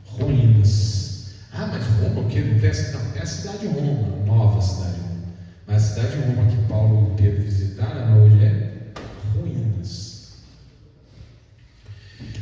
Ruínas. Ah, mas Roma o que? Não tem a cidade de Roma, nova cidade de Roma. Mas a cidade de Roma que Paulo e Pedro visitaram hoje é ruínas.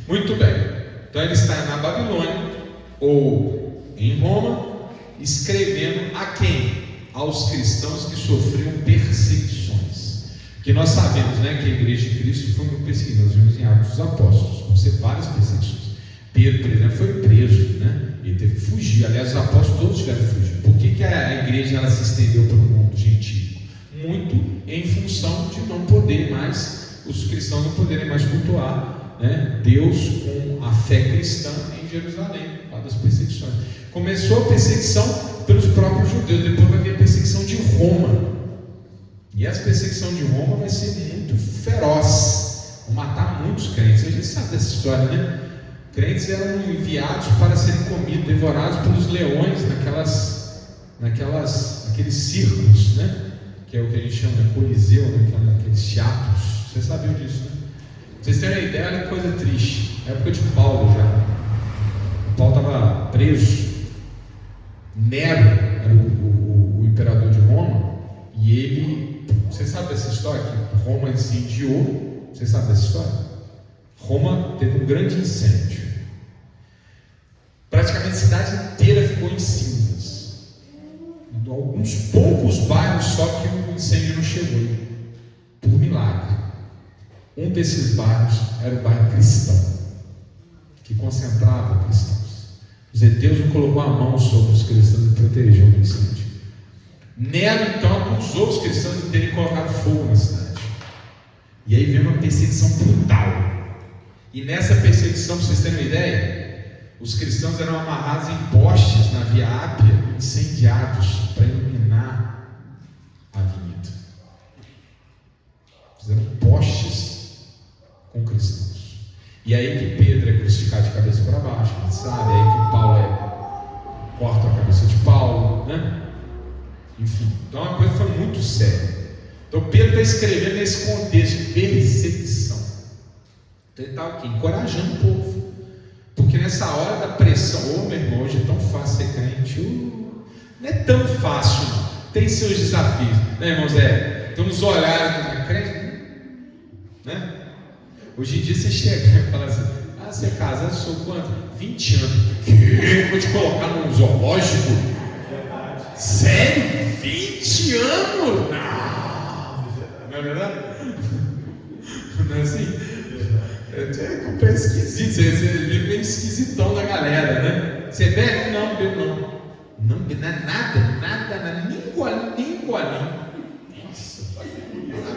Muito bem. Então ele está na Babilônia ou em Roma, escrevendo a quem? Aos cristãos que sofriam perseguições. Porque nós sabemos, né, que a igreja de Cristo foi muito perseguida. Nós vimos em Atos dos Apóstolos, vão ser várias perseguições. Pedro, por exemplo, foi preso, né? Ele teve que fugir. Aliás, os apóstolos todos tiveram que fugir. Por que a igreja ela se estendeu para o mundo gentil? Muito em função de não poder mais, os cristãos não poderem mais cultuar, né, Deus com a fé cristã em Jerusalém, lá das perseguições. Começou a perseguição pelos próprios judeus, depois vai vir a perseguição de Roma. E essa perseguição de Roma vai ser muito feroz, vão matar muitos crentes. A gente sabe dessa história, né? Crentes eram enviados para serem comidos, devorados pelos leões naqueles círculos, né? Que é o que a gente chama de coliseu, né? Naqueles teatros. Vocês sabiam disso, né? Vocês terem uma ideia, é coisa triste. Na época de Paulo já. Paulo estava preso. Nero era o imperador de Roma. E ele, vocês sabem dessa história? Que Roma incendiou. Vocês sabem dessa história? Roma teve um grande incêndio. Praticamente a cidade inteira ficou em cinzas. Em alguns poucos bairros só que o incêndio não chegou, por milagre. Um desses bairros era o bairro cristão, que concentrava cristãos. Deus não colocou a mão sobre os cristãos e protegeu o incêndio. Nero então acusou os cristãos de terem colocado fogo na cidade. E aí veio uma perseguição brutal. E nessa perseguição, para vocês terem uma ideia, os cristãos eram amarrados em postes na Via Ápia, incendiados para iluminar a avenida. Fizeram postes com cristãos. E aí que Pedro é crucificado de cabeça para baixo, a gente sabe. Aí que Paulo corta a cabeça de Paulo, né? Enfim, então a coisa foi muito séria. Então Pedro está escrevendo nesse contexto de perseguição. Então ele está aqui encorajando o povo. Porque nessa hora da pressão, meu irmão, hoje é tão fácil ser crente. Não é tão fácil, não. Tem seus desafios, né, irmãos? Tem uns olhares na crente, né? Hoje em dia você chega e fala assim: ah, você é casado, sou quanto? 20 anos. Que? Vou te colocar num zoológico? Sério? 20 anos? Não é verdade? Não é assim? É esquisito, você vive meio esquisitão da galera, né? Você bebe? Não, bebe não. Não bebe nada, nem golinho. Nossa, tá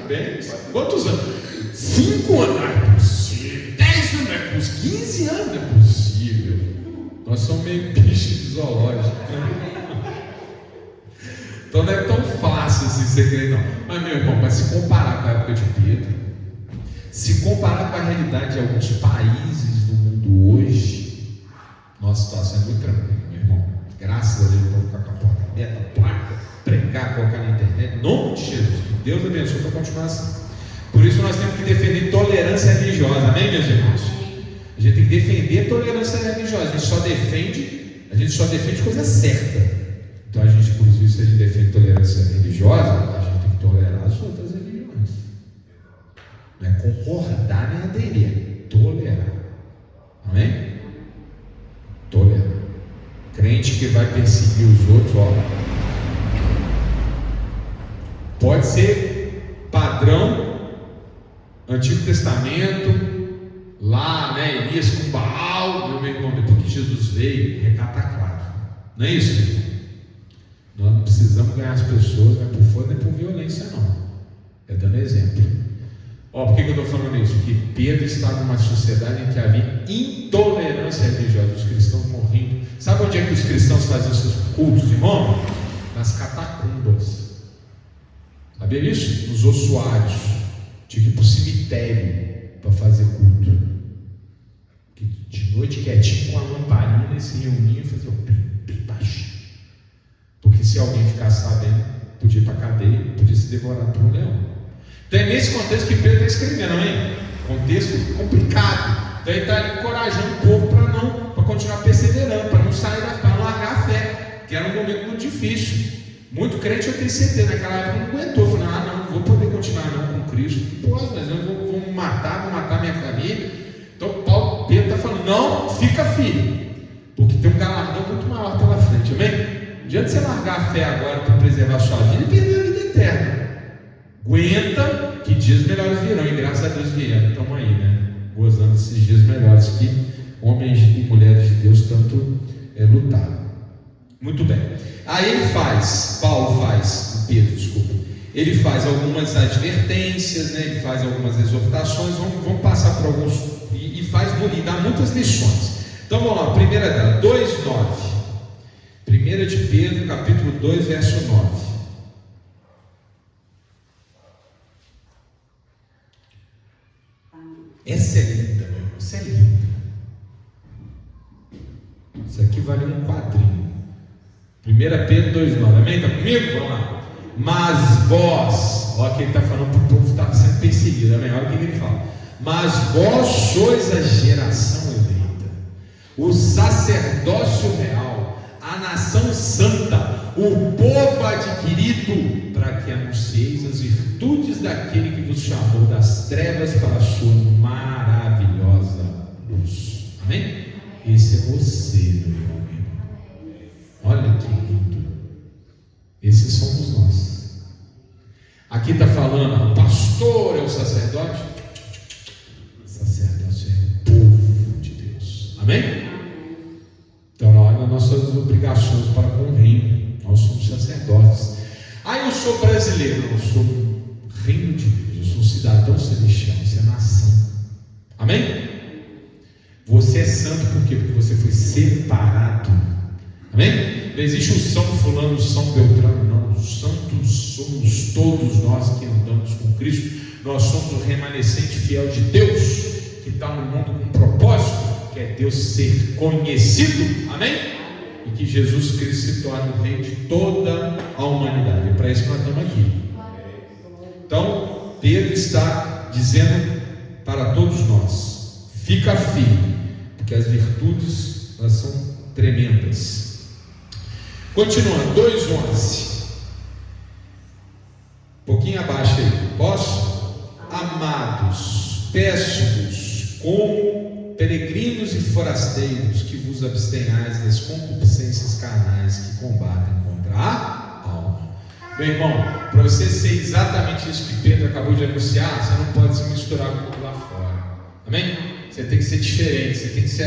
bem. Quantos anos? 5 anos, não é possível. 10 anos, não é possível. 15 anos, não é possível. Nós somos meio bichos de zoológico. Então não é tão fácil. fácil assim ser crente, não. Mas, meu irmão, mas se comparar com a época de Pedro, se comparar com a realidade de alguns países do mundo hoje, nossa situação é muito tranquila, meu irmão. Graças a Deus, eu vou ficar com a porta aberta, placa, pregar, colocar na internet, em nome de Jesus, que Deus abençoe para continuar assim. Por isso nós temos que defender tolerância religiosa, amém, meus irmãos? A gente tem que defender tolerância religiosa, a gente só defende coisa certa. Então a gente, inclusive, se a gente defende tolerância religiosa, a gente tem que tolerar as outras religiões. Não é concordar nem aderir, é tolerar. Amém? Tolerar. Crente que vai perseguir os outros, ó, pode ser padrão Antigo Testamento, lá, né, Elias com Baal, meu irmão, depois que Jesus veio, o recado está claro. Não é isso, meu irmão? Nós não precisamos ganhar as pessoas, não é por força nem por violência, não. É dando exemplo. Ó, por que eu estou falando isso? Porque Pedro estava numa sociedade em que havia intolerância religiosa, os cristãos morrendo. Sabe onde é que os cristãos faziam seus cultos, irmão? Nas catacumbas. Sabia disso? Nos ossuários. Tinha que ir para o cemitério para fazer culto. De noite quietinho com a lamparina e se reuniam e faziam bem baixinho. Porque se alguém ficasse sabendo, podia ir para a cadeia, podia ser devorado por um leão. Então é nesse contexto que Pedro está escrevendo, hein? Contexto complicado. Então ele está encorajando o povo para continuar perseverando, para não sair, para não largar a fé, que era um momento muito difícil. Muito crente, eu tenho certeza, naquela época não aguentou, falou, não vou poder continuar não com Cristo. Posso, mas eu vou me matar, vou matar minha família. Então Pedro está falando, não, fica firme, porque tem um galardão muito maior pela frente, amém? Não adianta você largar a fé agora para preservar a sua vida e perder a vida eterna. Aguenta, que dias melhores virão, e graças a Deus vieram, estamos aí, né? Gozando desses dias melhores que homens e mulheres de Deus tanto lutaram. Muito bem. Aí ele faz algumas advertências, né? Ele faz algumas exortações, vamos passar por alguns, e dá muitas lições. Então vamos lá, a primeira dela, 2:9. 1 de Pedro, capítulo 2, verso 9. Essa é linda, meu irmão, essa é linda. Isso aqui vale um quadrinho. 1 Pedro 2:9, amém? Está comigo? Vamos lá. Mas vós, olha que ele está falando para o povo que estava sendo perseguido, amém? Olha o que ele fala. Mas vós sois a geração eleita, o sacerdócio real, a nação santa, o povo adquirido, para que anuncieis as virtudes daquele que vos chamou das trevas para a sua maravilhosa luz. Amém? Esse é você, meu irmão. Olha que lindo. Esses somos nós. Aqui está falando, o pastor é o sacerdote. O sacerdócio é o povo de Deus. Amém? Então, olha as nossas obrigações para com o reino. Nós somos sacerdotes. Eu sou brasileiro, eu sou reino de Deus, eu sou cidadão celestial, isso é nação. Amém? Você é santo por quê? Porque você foi separado. Amém? Não existe o São Fulano, o São Beltrano, não. Os santos somos todos nós que andamos com Cristo. Nós somos o remanescente fiel de Deus, que está no mundo com um propósito, que é Deus ser conhecido. Amém? E que Jesus Cristo se torne o rei de toda a humanidade. É para isso que nós estamos aqui. Então, Pedro está dizendo para todos nós: fica firme, porque as virtudes, elas são tremendas. Continuando, 2:11. Um pouquinho abaixo aí. Posso? Amados, peço-vos, como peregrinos e forasteiros, que vos abstenhais das concupiscências carnais que combatem contra a alma. Meu irmão, para você ser exatamente isso que Pedro acabou de anunciar, você não pode se misturar com o mundo lá fora. Amém? Você tem que ser diferente, você tem que ser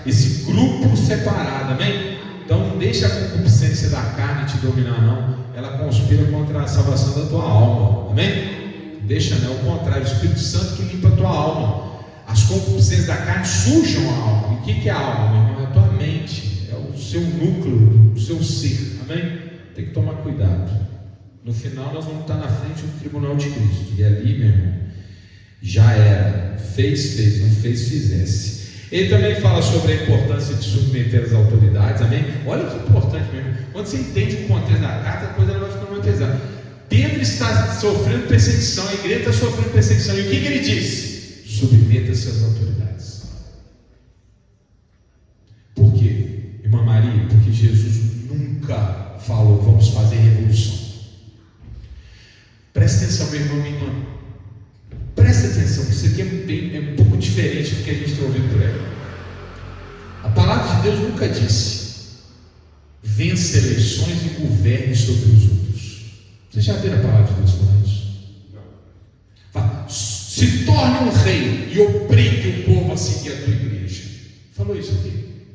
esse grupo separado. Amém? Então não deixa a concupiscência da carne te dominar, não. Ela conspira contra a salvação da tua alma. Amém? Deixa, não, é o contrário. O Espírito Santo que limpa a tua alma. As concupiscências da carne sujam a alma. E o que é a alma, meu irmão? É a tua mente, é o seu núcleo, o seu ser. Amém? Tem que tomar cuidado. No final nós vamos estar na frente do tribunal de Cristo. E ali, meu irmão, já era. Fez, não fez, fizesse. Ele também fala sobre a importância de submeter as autoridades, amém? Olha que importante mesmo. Quando você entende o contexto da carta, a coisa vai ficando muito pesada. Pedro está sofrendo perseguição, a igreja está sofrendo perseguição. E o que ele disse? Submeta-se às autoridades. Por quê, irmã Maria? Porque Jesus nunca falou, vamos fazer revolução. Presta atenção, meu irmão, minha irmã. Presta atenção, isso aqui é um pouco diferente do que a gente está ouvindo por aí. A palavra de Deus nunca disse: vença eleições e governe sobre os outros. Você já viu a palavra de Deus falando isso? Fala, se torne um rei e obrigue o povo a seguir a tua igreja. Falou isso aqui?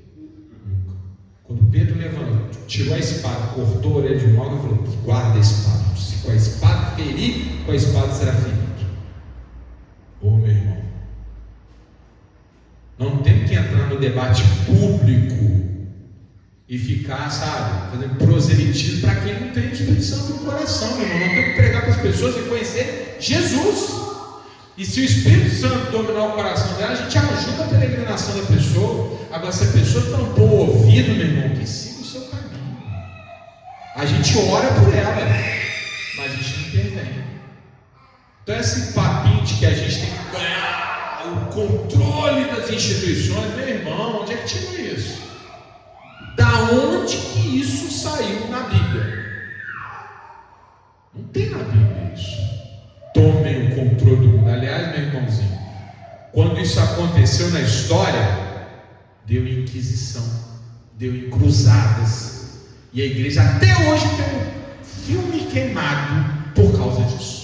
Nunca. Quando Pedro levantou, tirou a espada, cortou a orelha de um algo e falou: guarda a espada. Se com a espada ferir, com a espada será ferido. Ô meu irmão, não tem que entrar no debate público e ficar, sabe, fazendo proselitismo para quem não tem o Espírito Santo no coração, meu irmão. Não tem que pregar para as pessoas e conhecer Jesus. E se o Espírito Santo dominar o coração dela, a gente ajuda a peregrinação da pessoa. Agora, se a pessoa tampou o ouvido, meu irmão, que siga o seu caminho. A gente ora por ela, mas a gente não intervém. Então esse papinho de que a gente tem que ganhar o controle das instituições, meu irmão, onde é que tirou isso? Da onde que isso saiu na Bíblia? Não tem na Bíblia isso. Tomem o controle do mundo. Aliás, meu irmãozinho, quando isso aconteceu na história, deu inquisição, deu encruzadas, e a igreja até hoje tem um filme queimado por causa disso.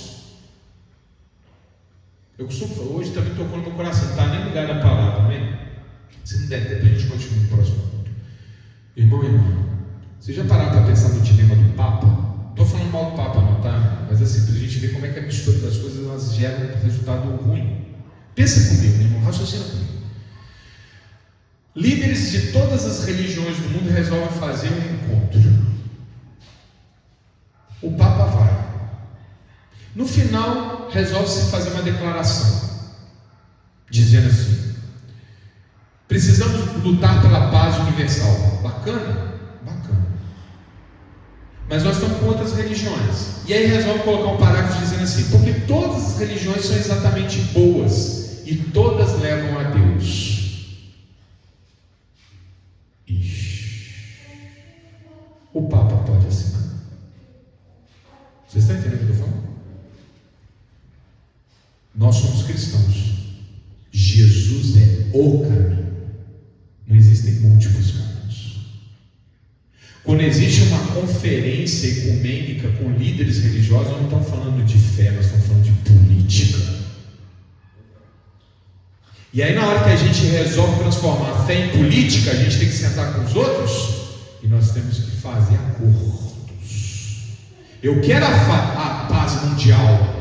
Eu costumo falar, hoje também tocou no meu coração, não está nem ligado na palavra, amém? Se não der tempo, a gente continua no próximo ponto. Irmão, você já pararam para pensar no dilema do Papa? Não estou falando mal do Papa, não, tá? Mas assim, para a gente ver como é que a mistura das coisas elas geram um resultado ruim. Pensa comigo, meu irmão, raciocina comigo. Líderes de todas as religiões do mundo resolvem fazer um encontro. O Papa vai. No final, resolve-se fazer uma declaração, dizendo assim: precisamos lutar pela paz universal. Bacana? Bacana. Mas nós estamos com outras religiões. E aí resolve colocar um parágrafo dizendo assim: porque todas as religiões são exatamente boas e todas levam a Deus. Ixi. O Papa pode assinar. Vocês estão entendendo o que eu estou falando? Nós somos cristãos. Jesus é o caminho. Não existem múltiplos caminhos. Quando existe uma conferência ecumênica com líderes religiosos, nós não estamos falando de fé, nós estamos falando de política. E aí, na hora que a gente resolve transformar a fé em política, a gente tem que sentar com os outros e nós temos que fazer acordos. Eu quero a paz mundial,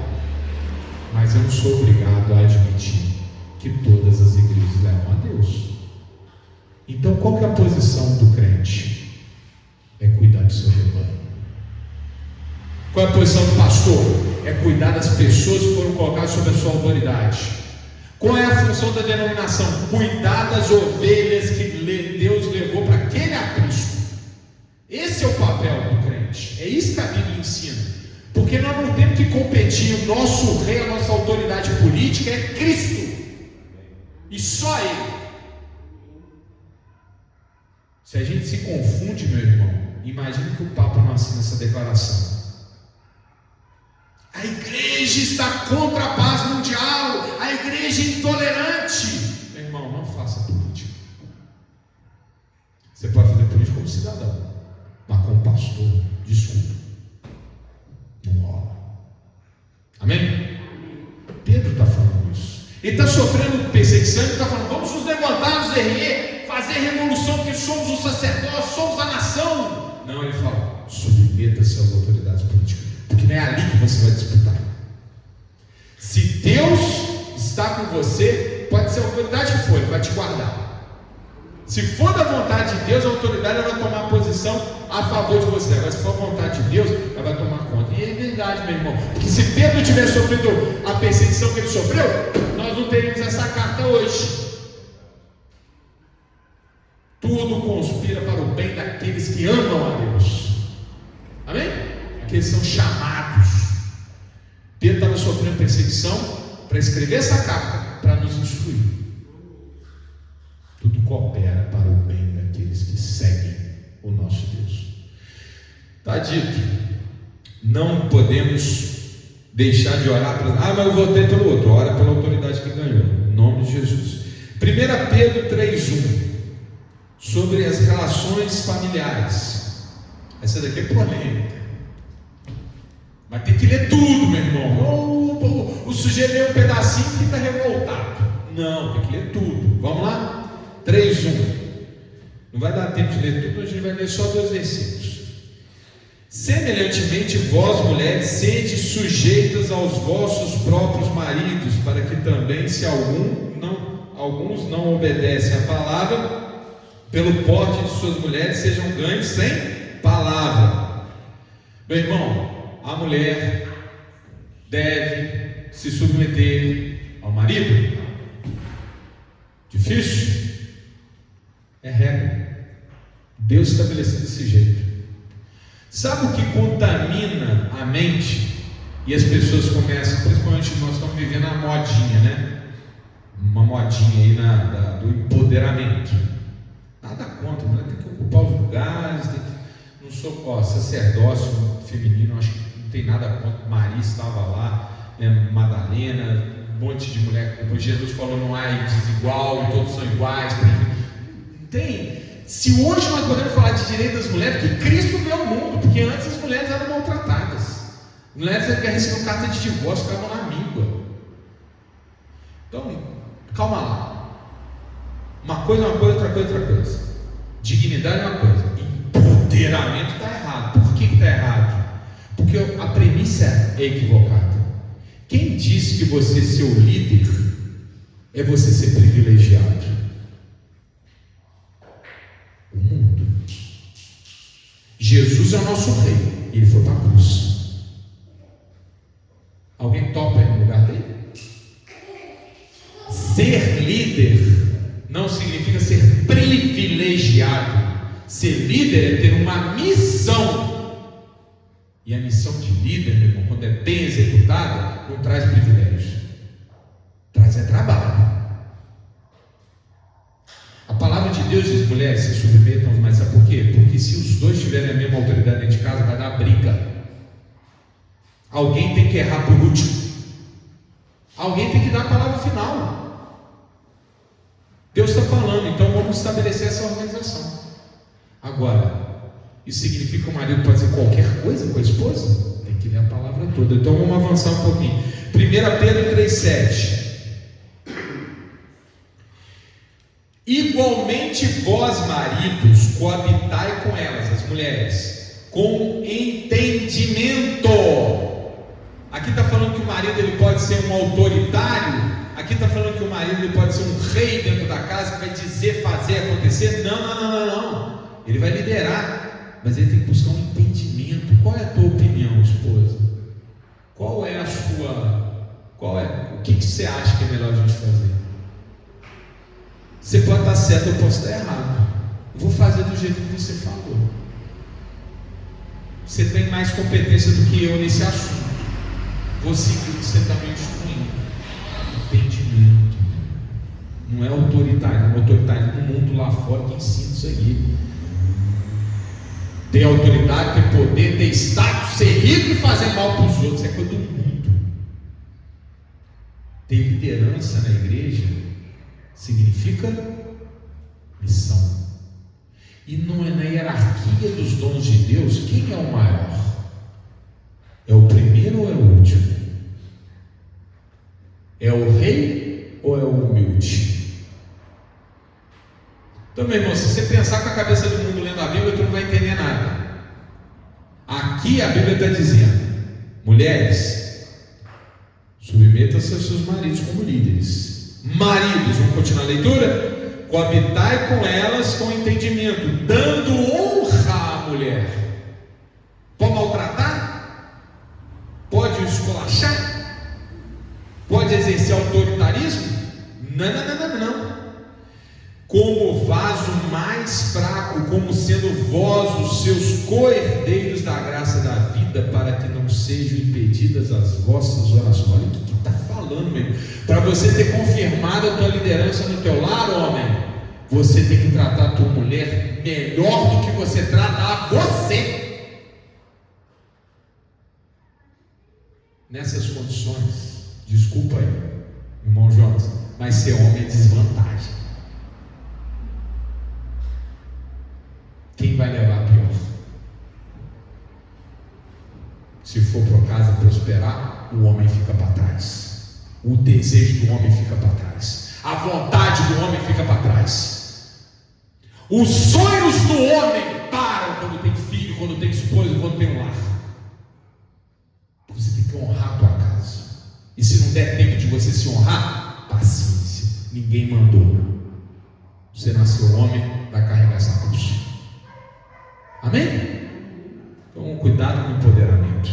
mas eu não sou obrigado a admitir que todas as igrejas levam a Deus. Então, qual que é a posição do crente? É cuidar do seu rebanho. Qual é a posição do pastor? É cuidar das pessoas que foram colocadas sob a sua autoridade. Qual é a função da denominação? Cuidar das ovelhas que Deus levou para aquele aprisco. Esse é o papel do crente. É isso que a Bíblia ensina. Porque nós não temos que competir. O nosso rei, a nossa autoridade política é Cristo. E só Ele. Se a gente se confunde, meu irmão, imagine que o Papa não assina essa declaração. A igreja está contra a paz mundial. A igreja é intolerante. Meu irmão, não faça política. Você pode fazer política como cidadão, mas como pastor, desculpa, não rola. Amém? Pedro está falando isso. Ele está sofrendo perseguição. Ele está falando: vamos nos levantar, nos erguer, fazer revolução, porque somos os sacerdotes, somos a nação. Não, ele fala: submeta-se às autoridades políticas, porque não é ali que você vai disputar. Se Deus está com você, pode ser a autoridade que for, Ele vai te guardar. Se for da vontade de Deus, a autoridade vai tomar posição a favor de você. Agora, se for a vontade de Deus, ela vai tomar conta. E é verdade, meu irmão. Porque se Pedro tivesse sofrido a perseguição que ele sofreu, nós não teríamos essa carta hoje. Tudo conspira para o bem daqueles que amam a Deus. Amém? Aqueles são chamados. Pedro estava sofrendo perseguição para escrever essa carta, para nos instruir. Tudo coopera para o bem daqueles que seguem o nosso Deus. Está dito. Não podemos deixar de orar para... mas eu votei pelo outro. Ora pela autoridade que ganhou. Em nome de Jesus. 1 Pedro 3:1. Sobre as relações familiares. Essa daqui é polêmica. Mas tem que ler tudo, meu irmão. O sujeito lê um pedacinho e fica revoltado. Não, tem que ler tudo. Vamos lá? 3:1. Não vai dar tempo de ler tudo, a gente vai ler só 2 versículos. Semelhantemente, vós, mulheres, sede sujeitas aos vossos próprios maridos, para que também, se alguns não obedecem à palavra, pelo porte de suas mulheres, sejam ganhos sem palavra. Meu irmão, a mulher deve se submeter ao marido. Difícil? É regra. Deus estabeleceu desse jeito. Sabe o que contamina a mente? E as pessoas começam, principalmente nós estamos vivendo a modinha, né? Uma modinha aí do empoderamento. Nada contra, mas tem que ocupar os lugares, não sou sacerdócio feminino, acho que não tem nada contra. Maria estava lá, Madalena, um monte de mulher. Depois Jesus falou: não há desigual, todos são iguais. Não tem. Se hoje nós podemos falar de direito das mulheres, porque Cristo veio ao mundo, porque antes as mulheres eram maltratadas. As mulheres que recebiam carta de divórcio ficavam na míngua. Então, calma lá. Uma coisa é uma coisa, outra coisa é outra coisa. Dignidade é uma coisa. Empoderamento está errado. Por que está errado? Porque a premissa é equivocada. Quem disse que você ser o líder é você ser privilegiado? O mundo. Jesus é o nosso rei. Ele foi para a cruz. Alguém topa aí no lugar dele? Ser líder não significa ser privilegiado. Ser líder é ter uma missão. E a missão de líder, meu irmão, quando é bem executada, não traz privilégio. Traz trabalho. A palavra de Deus diz: mulheres, se submetam, mas sabe por quê? Porque se os dois tiverem a mesma autoridade dentro de casa, vai dar briga. Alguém tem que errar por último. Alguém tem que dar a palavra final. Deus está falando, então vamos estabelecer essa organização. Agora, isso significa que o marido pode fazer qualquer coisa com a esposa? Tem que ler a palavra toda. Então vamos avançar um pouquinho. 1 Pedro 3,7. Igualmente vós, maridos, coabitai com elas, as mulheres, com entendimento. Aqui está falando que o marido ele pode ser um autoritário. Aqui está falando que o marido ele pode ser um rei dentro da casa, que vai dizer, fazer, acontecer. Não. Ele vai liderar, mas ele tem que buscar um entendimento. Qual é a tua opinião, esposa? Qual é a sua... O que você acha que é melhor a gente fazer? Você pode estar certo, eu posso estar errado. Eu vou fazer do jeito que você falou. Você tem mais competência do que eu nesse assunto. Vou seguir o que você está me instruindo. Entendimento. Não é autoritário. É autoritário no mundo lá fora que ensina isso aí. Ter autoridade, ter poder, ter status, ser rico e fazer mal para os outros. É coisa do mundo. Ter liderança na igreja significa missão. E não é na hierarquia dos dons de Deus quem é o maior. É o primeiro ou é o último? É o rei ou é o humilde? Então, meu irmão, se você pensar com a cabeça do mundo lendo a Bíblia, tu não vai entender nada. Aqui a Bíblia está dizendo: mulheres, submetam-se aos seus maridos como líderes. Maridos, vamos continuar a leitura? coabitai com elas com entendimento, dando honra à mulher. Pode maltratar? Pode esculachar? Pode exercer autoritarismo? Não. Como vaso mais fraco, como sendo vós os seus co-herdeiros da graça da vida, para que não sejam impedidas as vossas orações. Olha o que está falando, meu irmão. Para você ter confirmado a tua liderança no teu lar, homem, você tem que tratar a tua mulher melhor do que você trata a você. Nessas condições, desculpa aí, irmão Jonas, mas ser homem é desvantagem. Quem vai levar pior? Se for por casa prosperar, o homem fica para trás. O desejo do homem fica para trás. A vontade do homem fica para trás. Os sonhos do homem param quando tem filho, quando tem esposa, quando tem um lar. Você tem que honrar a tua casa. E se não der tempo de você se honrar, paciência. Ninguém mandou. Você nasceu homem, vai carregar essa cruz. Amém? Então, cuidado com o empoderamento.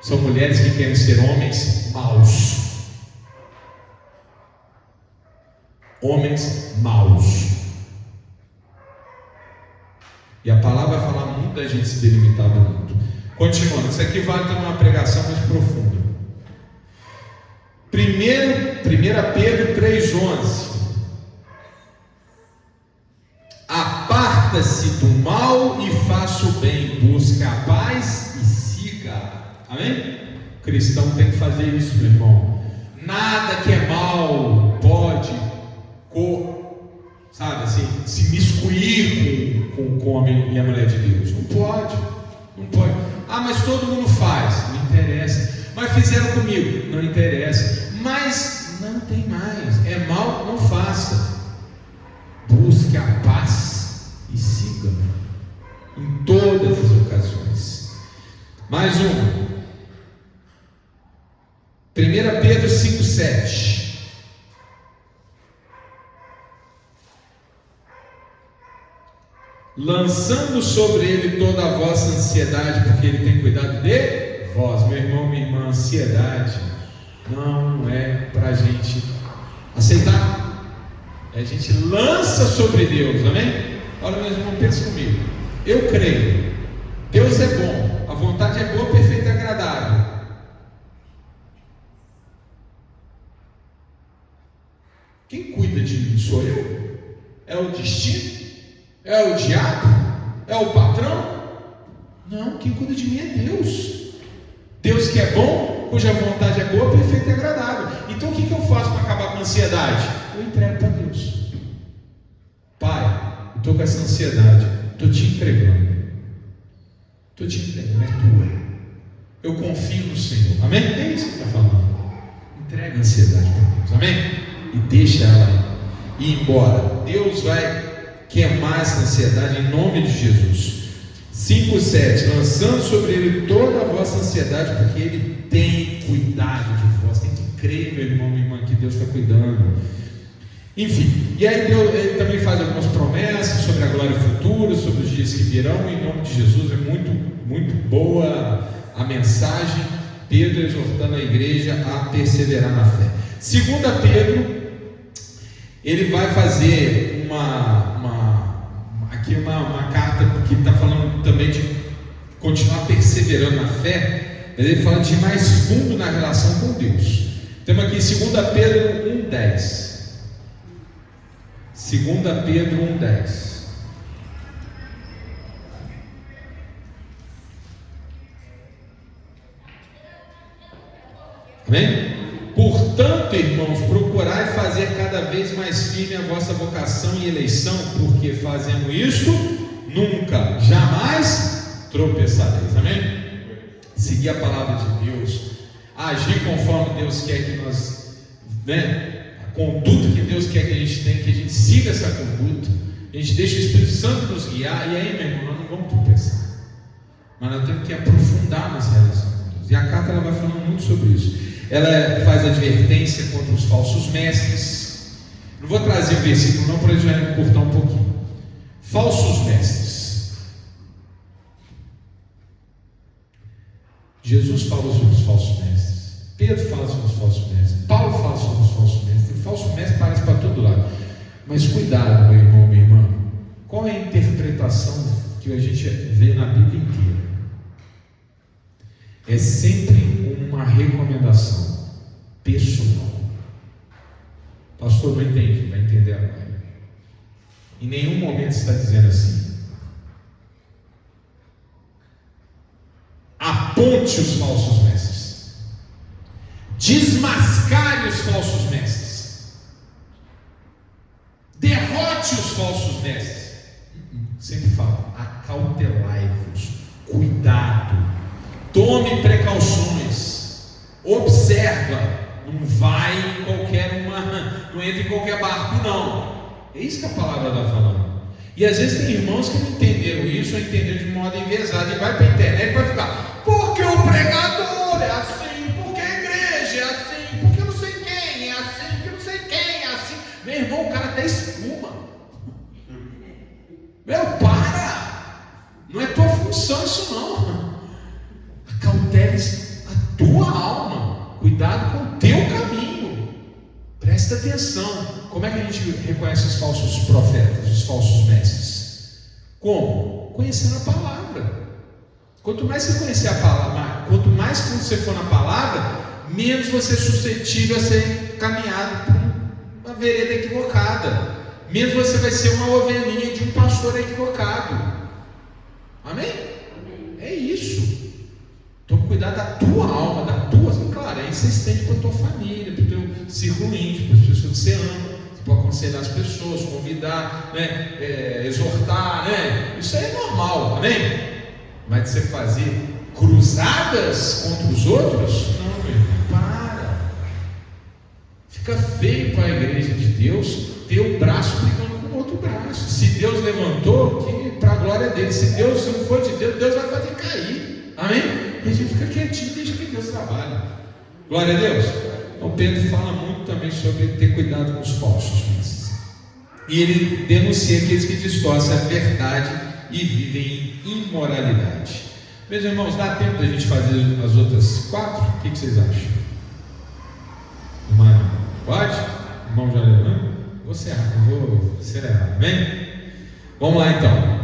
São mulheres que querem ser homens maus. Homens maus. E a palavra vai falar muito da gente se delimitar do mundo. Continuando, isso aqui vale ter uma pregação mais profunda. 1 Pedro 3,11. Aparta-se do mal e faça o bem, busca a paz e siga. Amém? O cristão tem que fazer isso, meu irmão. Nada que é mal pode, sabe assim, se miscuir com o homem e a mulher de Deus. Não pode. Ah, mas todo mundo faz. Não interessa. Mas fizeram comigo. Não interessa. Mas não tem mais. É mal, não faça. Busque a paz e siga em todas as ocasiões. Mais uma. 1 Pedro 5,7. Lançando sobre ele toda a vossa ansiedade, porque ele tem cuidado de vós. Meu irmão, minha irmã, ansiedade não é para a gente aceitar. A gente lança sobre Deus, amém? Olha, meu irmão, pensa comigo. Eu creio, Deus é bom, a vontade é boa, perfeita e agradável. Quem cuida de mim sou eu? É o destino? É o diabo? É o patrão? Não, quem cuida de mim é Deus. Deus que é bom, cuja vontade é boa, perfeita e agradável. Então o que eu faço para acabar com a ansiedade? Eu entrego para Deus. Pai, eu estou com essa ansiedade, estou te entregando, é tua. Eu confio no Senhor, amém? É isso que está falando. Entrega a ansiedade para Deus, amém? E deixa ela ir embora. Deus vai queimar essa ansiedade em nome de Jesus. 5,7. Lançando sobre ele toda a vossa ansiedade, porque ele tem cuidado de vós. Tem que crer, meu irmão, minha irmã, que Deus está cuidando. Enfim, e aí Deus, ele também faz algumas promessas sobre a glória futura, sobre os dias que virão. Em nome de Jesus, é muito boa a mensagem. Pedro exortando a igreja a perseverar na fé. 2 Pedro, ele vai fazer uma carta que está falando também de continuar perseverando na fé, mas ele fala de ir mais fundo na relação com Deus. Temos aqui 2 Pedro 1,10. 2 Pedro 1,10. Amém? Portanto, irmãos, procurai fazer cada vez mais firme a vossa vocação e eleição, porque fazendo isso, nunca, jamais tropeçareis. Amém? Seguir a palavra de Deus, agir conforme Deus quer que nós, a conduta que Deus quer que a gente tenha, que a gente siga essa conduta, a gente deixa o Espírito Santo nos guiar, e aí, meu irmão, nós não vamos tropeçar, mas nós temos que aprofundar nas relações com Deus, e a carta ela vai falando muito sobre isso. Ela faz advertência contra os falsos mestres, Não vou trazer o versículo não, para ele já encurtar um pouquinho. Falsos mestres. Jesus fala sobre os falsos mestres, Pedro fala sobre os falsos mestres, Paulo fala sobre os falsos mestres. O falso mestre parece para todo lado. Mas cuidado, meu irmão, minha irmã. Qual é a interpretação que a gente vê na Bíblia inteira? É sempre uma recomendação pessoal. Pastor, não entendi, vai entender agora. Em nenhum momento está dizendo assim: aponte os falsos mestres, desmascare os falsos mestres, derrote os falsos mestres. Sempre fala: acautelai-vos, cuidado, tome precauções, observa. Não vai em qualquer uma, não entra em qualquer barco, não. É isso que a palavra está falando. E às vezes tem irmãos que não entenderam isso, ou entenderam de modo enviesado, e vai para a internet para ficar: porque o pregador é assim, porque a igreja é assim, porque não sei quem é assim, porque não sei quem é assim. Meu irmão, o cara até espuma. Meu, para! Não é tua função isso não. Acauteles a tua alma. Cuidado com o teu caminho. Presta atenção. Como é que a gente reconhece os falsos profetas, os falsos mestres? Como? Conhecendo a palavra. Quanto mais você conhecer a palavra, quanto mais você for na palavra, menos você é suscetível a ser caminhado por uma vereda equivocada. Menos você vai ser uma ovelhinha de um pastor equivocado. Amém? É isso. Tome cuidado da tua alma, da tua. Claro, aí você estende para a tua família, para o teu círculo íntimo, para as pessoas que você ama. Você pode aconselhar as pessoas, convidar, né? Exortar, né? Isso aí é normal, amém? Mas você fazer cruzadas contra os outros? Não, meu irmão, para. Fica feio para a igreja de Deus ter o braço brigando com o outro braço. Se Deus levantou, que para a glória dele. Se Deus não for de Deus, Deus vai fazer cair. Amém? E a gente fica quietinho e deixa que Deus trabalhe. Glória a Deus. Então Pedro fala muito também sobre ter cuidado com os falsos mestres. E ele denuncia aqueles que distorcem a verdade e vivem em imoralidade. Meus irmãos, dá tempo da gente fazer as outras 4? O que vocês acham? Irmão, pode? Irmão já levou? Vou acelerar, amém? Vamos lá então.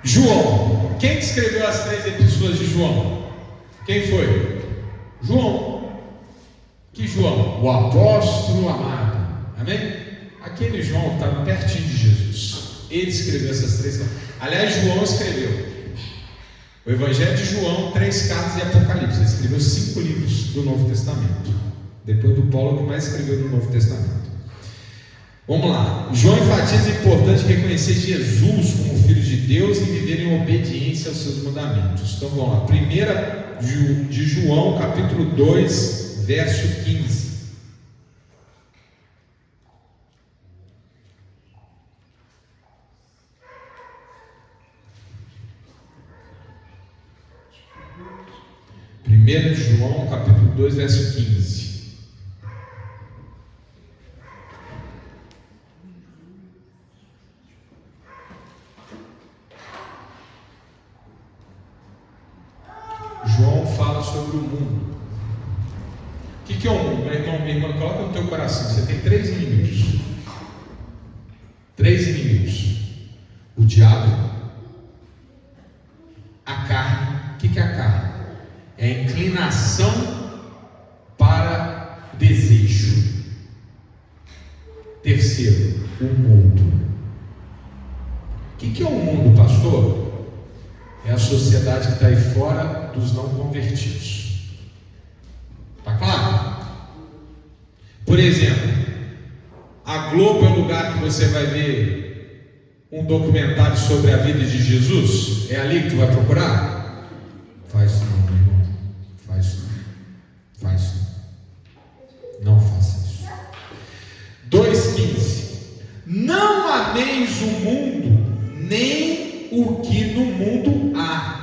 João. Quem escreveu as 3 epístolas de João? Quem foi? João. Que João? O apóstolo amado. Amém? Aquele João estava pertinho de Jesus. Ele escreveu essas 3 cartas. Aliás, João escreveu o Evangelho de João, 3 cartas e Apocalipse. Ele escreveu 5 livros do Novo Testamento. Depois do Paulo, que mais escreveu no Novo Testamento. Vamos lá. João enfatiza a importância de reconhecer Jesus como Filho de Deus e viver em obediência aos seus mandamentos. Então vamos lá. 1 de João, capítulo 2, verso 15. Primeiro de João, capítulo 2, verso 15. João fala sobre o mundo. O que é o mundo? Meu irmão, minha irmã, coloca no teu coração. Você tem 3 inimigos. 3 inimigos. O diabo, a carne. O que é a carne? É a inclinação para desejo. Terceiro, o mundo. O que é o mundo, pastor? É a sociedade que está aí fora dos não convertidos. Está claro? Por exemplo, a Globo é o lugar que você vai ver um documentário sobre a vida de Jesus? É ali que tu vai procurar? Faz não, meu irmão. Faz não. Faz não. Não faça isso. 2,15. Não ameis o mundo, nem o que no mundo há.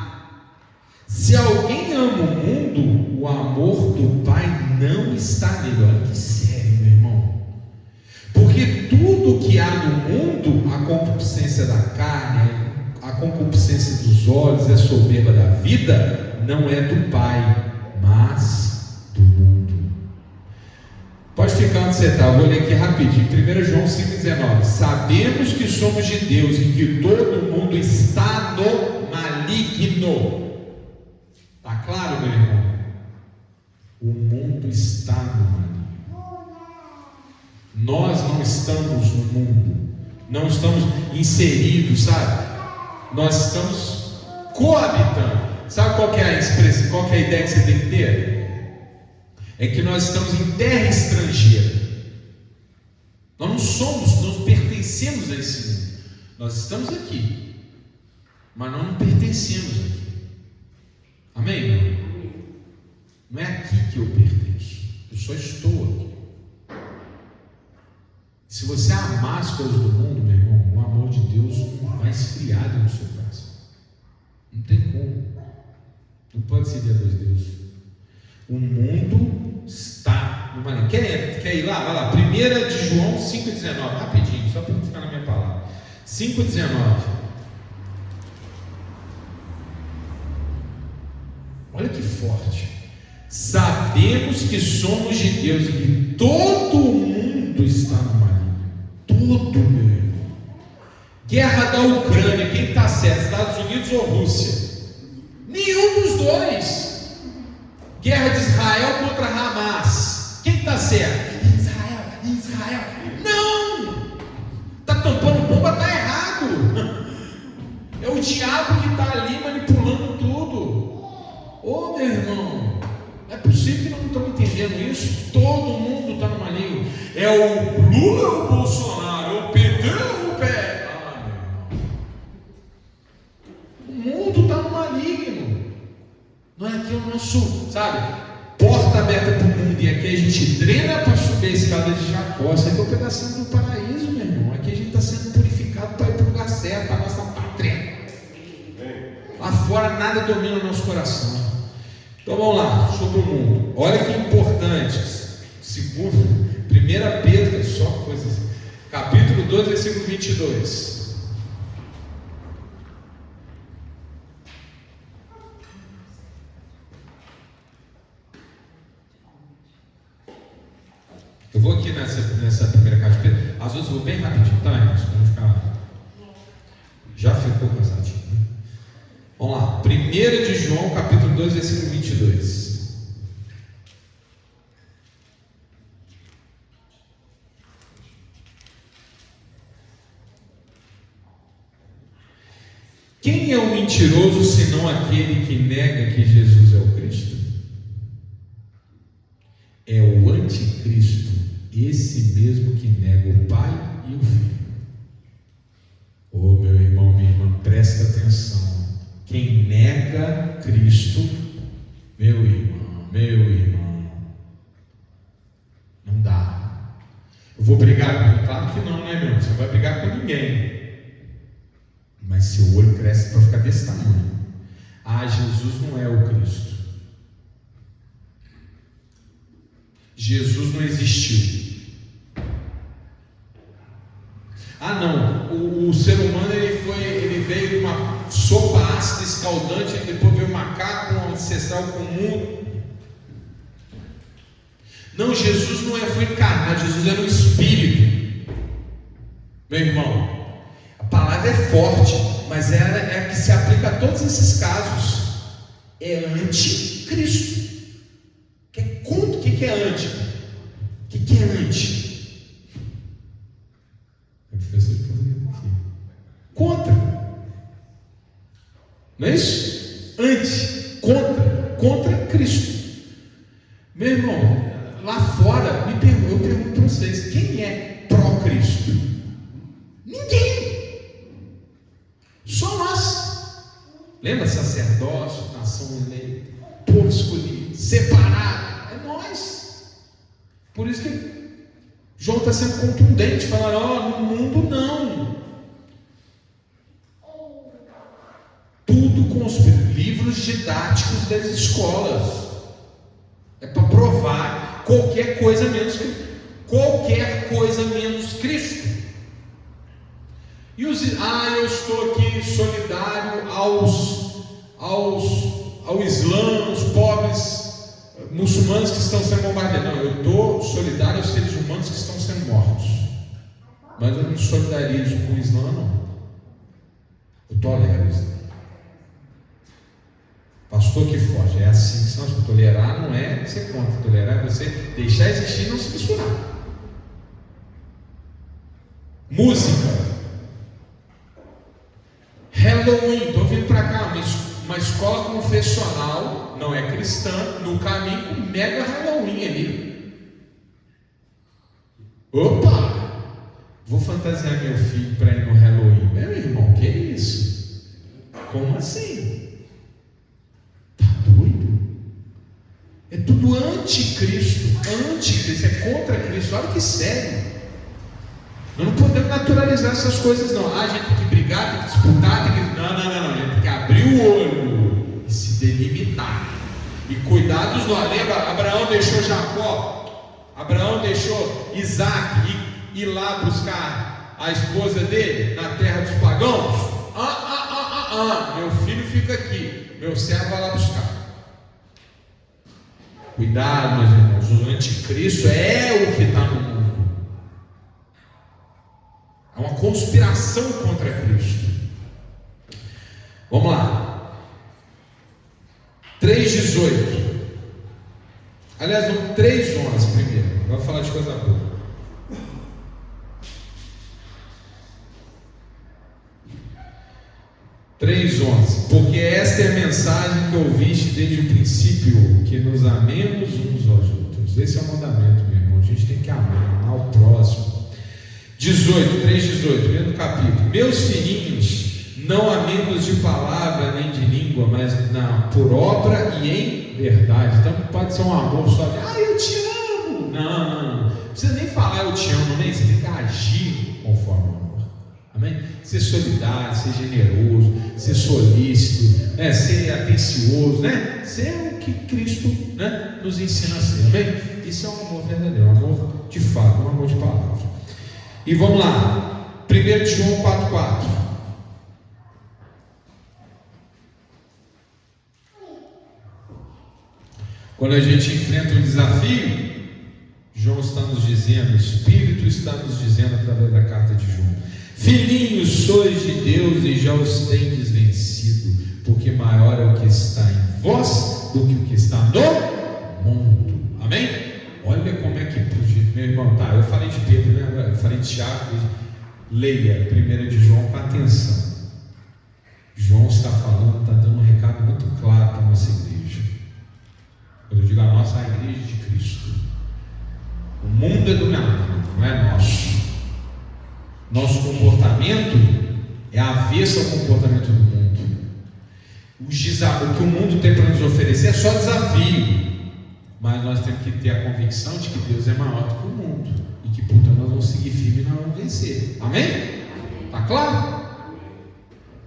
Se alguém ama o mundo, o amor do Pai não está nele. Olha que sério, meu irmão. Porque tudo que há no mundo, a concupiscência da carne, a concupiscência dos olhos e a soberba da vida, não é do Pai, mas do mundo. Pode ficar onde você está, eu vou ler aqui rapidinho. 1 João 5,19. Sabemos que somos de Deus e que todo mundo está no maligno. Está claro, meu irmão? O mundo está no maligno. Nós não estamos no mundo, não estamos inseridos, sabe? Nós estamos coabitando. Sabe qual que é a expressão, qual que é a ideia que você tem que ter? É que nós estamos em terra estrangeira. Nós não somos, nós pertencemos a esse mundo. Nós estamos aqui, mas nós não pertencemos aqui. Amém, irmão? Não é aqui que eu pertenço, eu só estou aqui. Se você amar as coisas do mundo, meu irmão, o amor de Deus não vai esfriar dentro do seu coração. Não tem como. Não pode ser de dois deuses. O mundo está no maligno. Quer ir lá? Vai lá. 1 de João 5,19. Rapidinho, só para não ficar na minha palavra. 5,19. Olha que forte. Sabemos que somos de Deus e que todo mundo está no maligno. Todo, meu irmão. Guerra da Ucrânia, quem está certo? Estados Unidos ou Rússia? Nenhum dos dois. Guerra de Israel contra Hamas, quem está certo? Israel. Não! Está tampando bomba, está errado. É o diabo que está ali manipulando tudo. Ô, meu irmão, é possível que não estão entendendo isso? Todo mundo está no maligno. É o Lula ou o Bolsonaro? É o PT ou o PE? Meu irmão. O mundo está no maligno. Não é aqui o nosso, sabe, porta aberta para o mundo. E aqui a gente treina para subir a escada de Jacó. Isso aqui é um pedacinho do paraíso, meu irmão. Aqui a gente está sendo purificado para ir para o lugar certo, para a nossa pátria. Lá fora nada domina o nosso coração. Então vamos lá, sobre o mundo. Olha que importante. Segundo, 1 Pedro, só coisas. Capítulo 2, versículo 22. Eu vou aqui nessa primeira carta de Pedro. As outras eu vou bem rapidinho, tá, irmãos? Para não ficar. Já ficou cansadinho, né? Vamos lá. 1 de João, capítulo 2, versículo 22. Quem é o mentiroso senão aquele que nega que Jesus é o Cristo? É o anticristo, esse mesmo que nega o Pai e o Filho. Oh, meu irmão, minha irmã, presta atenção. Quem nega Cristo, meu irmão, não dá. Eu vou brigar com ele? Claro que não, né, meu irmão? Você não vai brigar com ninguém. Mas seu olho cresce para ficar desse tamanho. Ah, Jesus não é o Cristo. Jesus não existiu. Ah, não. O ser humano ele veio de uma sopa ácida, escaldante, e depois veio um macaco, um ancestral comum. Não, Jesus não foi encarnado, Jesus era um espírito. Meu irmão, a palavra é forte, mas ela é a que se aplica a todos esses casos. É anticristo. O que é anti? O que é anti? É professor de português aqui. Contra. Não é isso? Anti, contra Cristo. Meu irmão, lá fora, eu pergunto para vocês, quem é pró-Cristo? Ninguém. Só nós. Lembra? Sacerdócio, nação eleita, povo escolhido, separado. É nós. Por isso que João está sendo contundente, falando, no mundo não. Tudo com os livros didáticos das escolas. É para provar qualquer coisa menos Cristo. eu estou aqui solidário ao Islã, os pobres muçulmanos que estão sendo bombardeados. Não, eu estou solidário aos seres humanos que estão sendo mortos. Mas eu não solidarizo com o Islã, não. Eu tolero o Islã. Pastor que foge, é assim que são. Tolerar não é ser contra, tolerar é você deixar existir e não se misturar. Música. Halloween, estou vindo para cá, uma escola confessional, não é cristã, no caminho com mega Halloween ali. Opa! Vou fantasiar meu filho para ir no Halloween. Meu irmão, que é isso? Como assim? Tá doido? É tudo anticristo, é contra Cristo. Olha que sério. Nós não podemos naturalizar essas coisas, não. A gente tem que brigar, tem que disputar, tem que... Não. A gente tem que abrir o olho e se delimitar. E cuidar dos nós. Lembra? Abraão deixou Jacó, Abraão deixou Isaac ir lá buscar a esposa dele na terra dos pagãos. Meu filho fica aqui, meu servo vai lá buscar. Cuidado, meus irmãos. O anticristo é o que está no mundo. É uma conspiração contra Cristo. Vamos lá. 3:18. Aliás, no 3:11 primeiro. Vamos falar de coisa boa. 3:11. Porque esta é a mensagem que ouviste desde o princípio, que nos amemos uns aos outros. Esse é o mandamento, meu irmão. A gente tem que amar ao próximo. 3:18, primeiro capítulo. Meus filhinhos, não amemos de palavra nem de língua, mas por obra e em verdade. Então não pode ser um amor só de eu te amo. Não precisa nem falar eu te amo, nem. Você tem que agir conforme o amor. Amém? Ser solidário, ser generoso, ser solícito, ser atencioso, ser o que Cristo nos ensina a ser. Amém? Isso é um amor verdadeiro, um amor de fato, um amor de palavra. E vamos lá, 1 João 4:4. Quando a gente enfrenta um desafio, João está nos dizendo, o Espírito está nos dizendo através da carta de João: filhinhos, sois de Deus e já os tendes vencido, porque maior é o que está em vós do que o que está no mundo. Amém? Olha como é que, meu irmão, eu falei de Pedro, eu falei de Tiago. Leia 1 de João com atenção. João está falando, está dando um recado muito claro para a nossa igreja. Quando eu digo a nossa, a igreja de Cristo. O mundo é do maligno, não é nosso. Nosso comportamento é avesso ao comportamento do mundo. O que o mundo tem para nos oferecer é só desafio. Mas nós temos que ter a convicção de que Deus é maior do que o mundo e que, portanto, nós vamos seguir firme e nós vamos vencer. Amém? Está claro?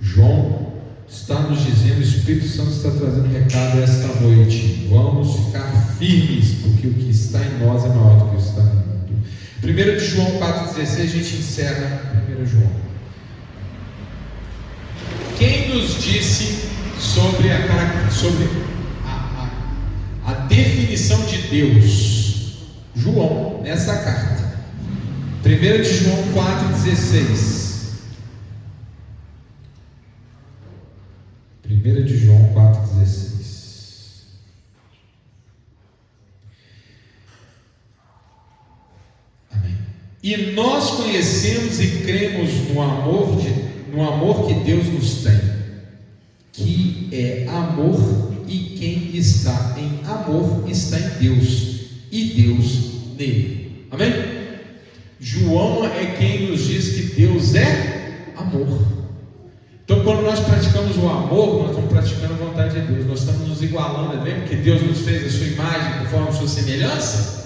João está nos dizendo, o Espírito Santo está trazendo recado esta noite. Vamos ficar firmes, porque o que está em nós é maior do que o que está no mundo. 1 de João 4,16, a gente encerra 1 João. Quem nos disse sobre a definição de Deus? João, nessa carta. 1 de João 4,16. 1 de João 4,16. Amém. E nós conhecemos e cremos no amor que Deus nos tem, que é amor, e quem está em amor está em Deus, e Deus nele. Amém? João é quem nos diz que Deus é amor. Então, quando nós praticamos o amor, nós estamos praticando a vontade de Deus. Nós estamos nos igualando. Lembra que Deus nos fez a sua imagem conforme a sua semelhança?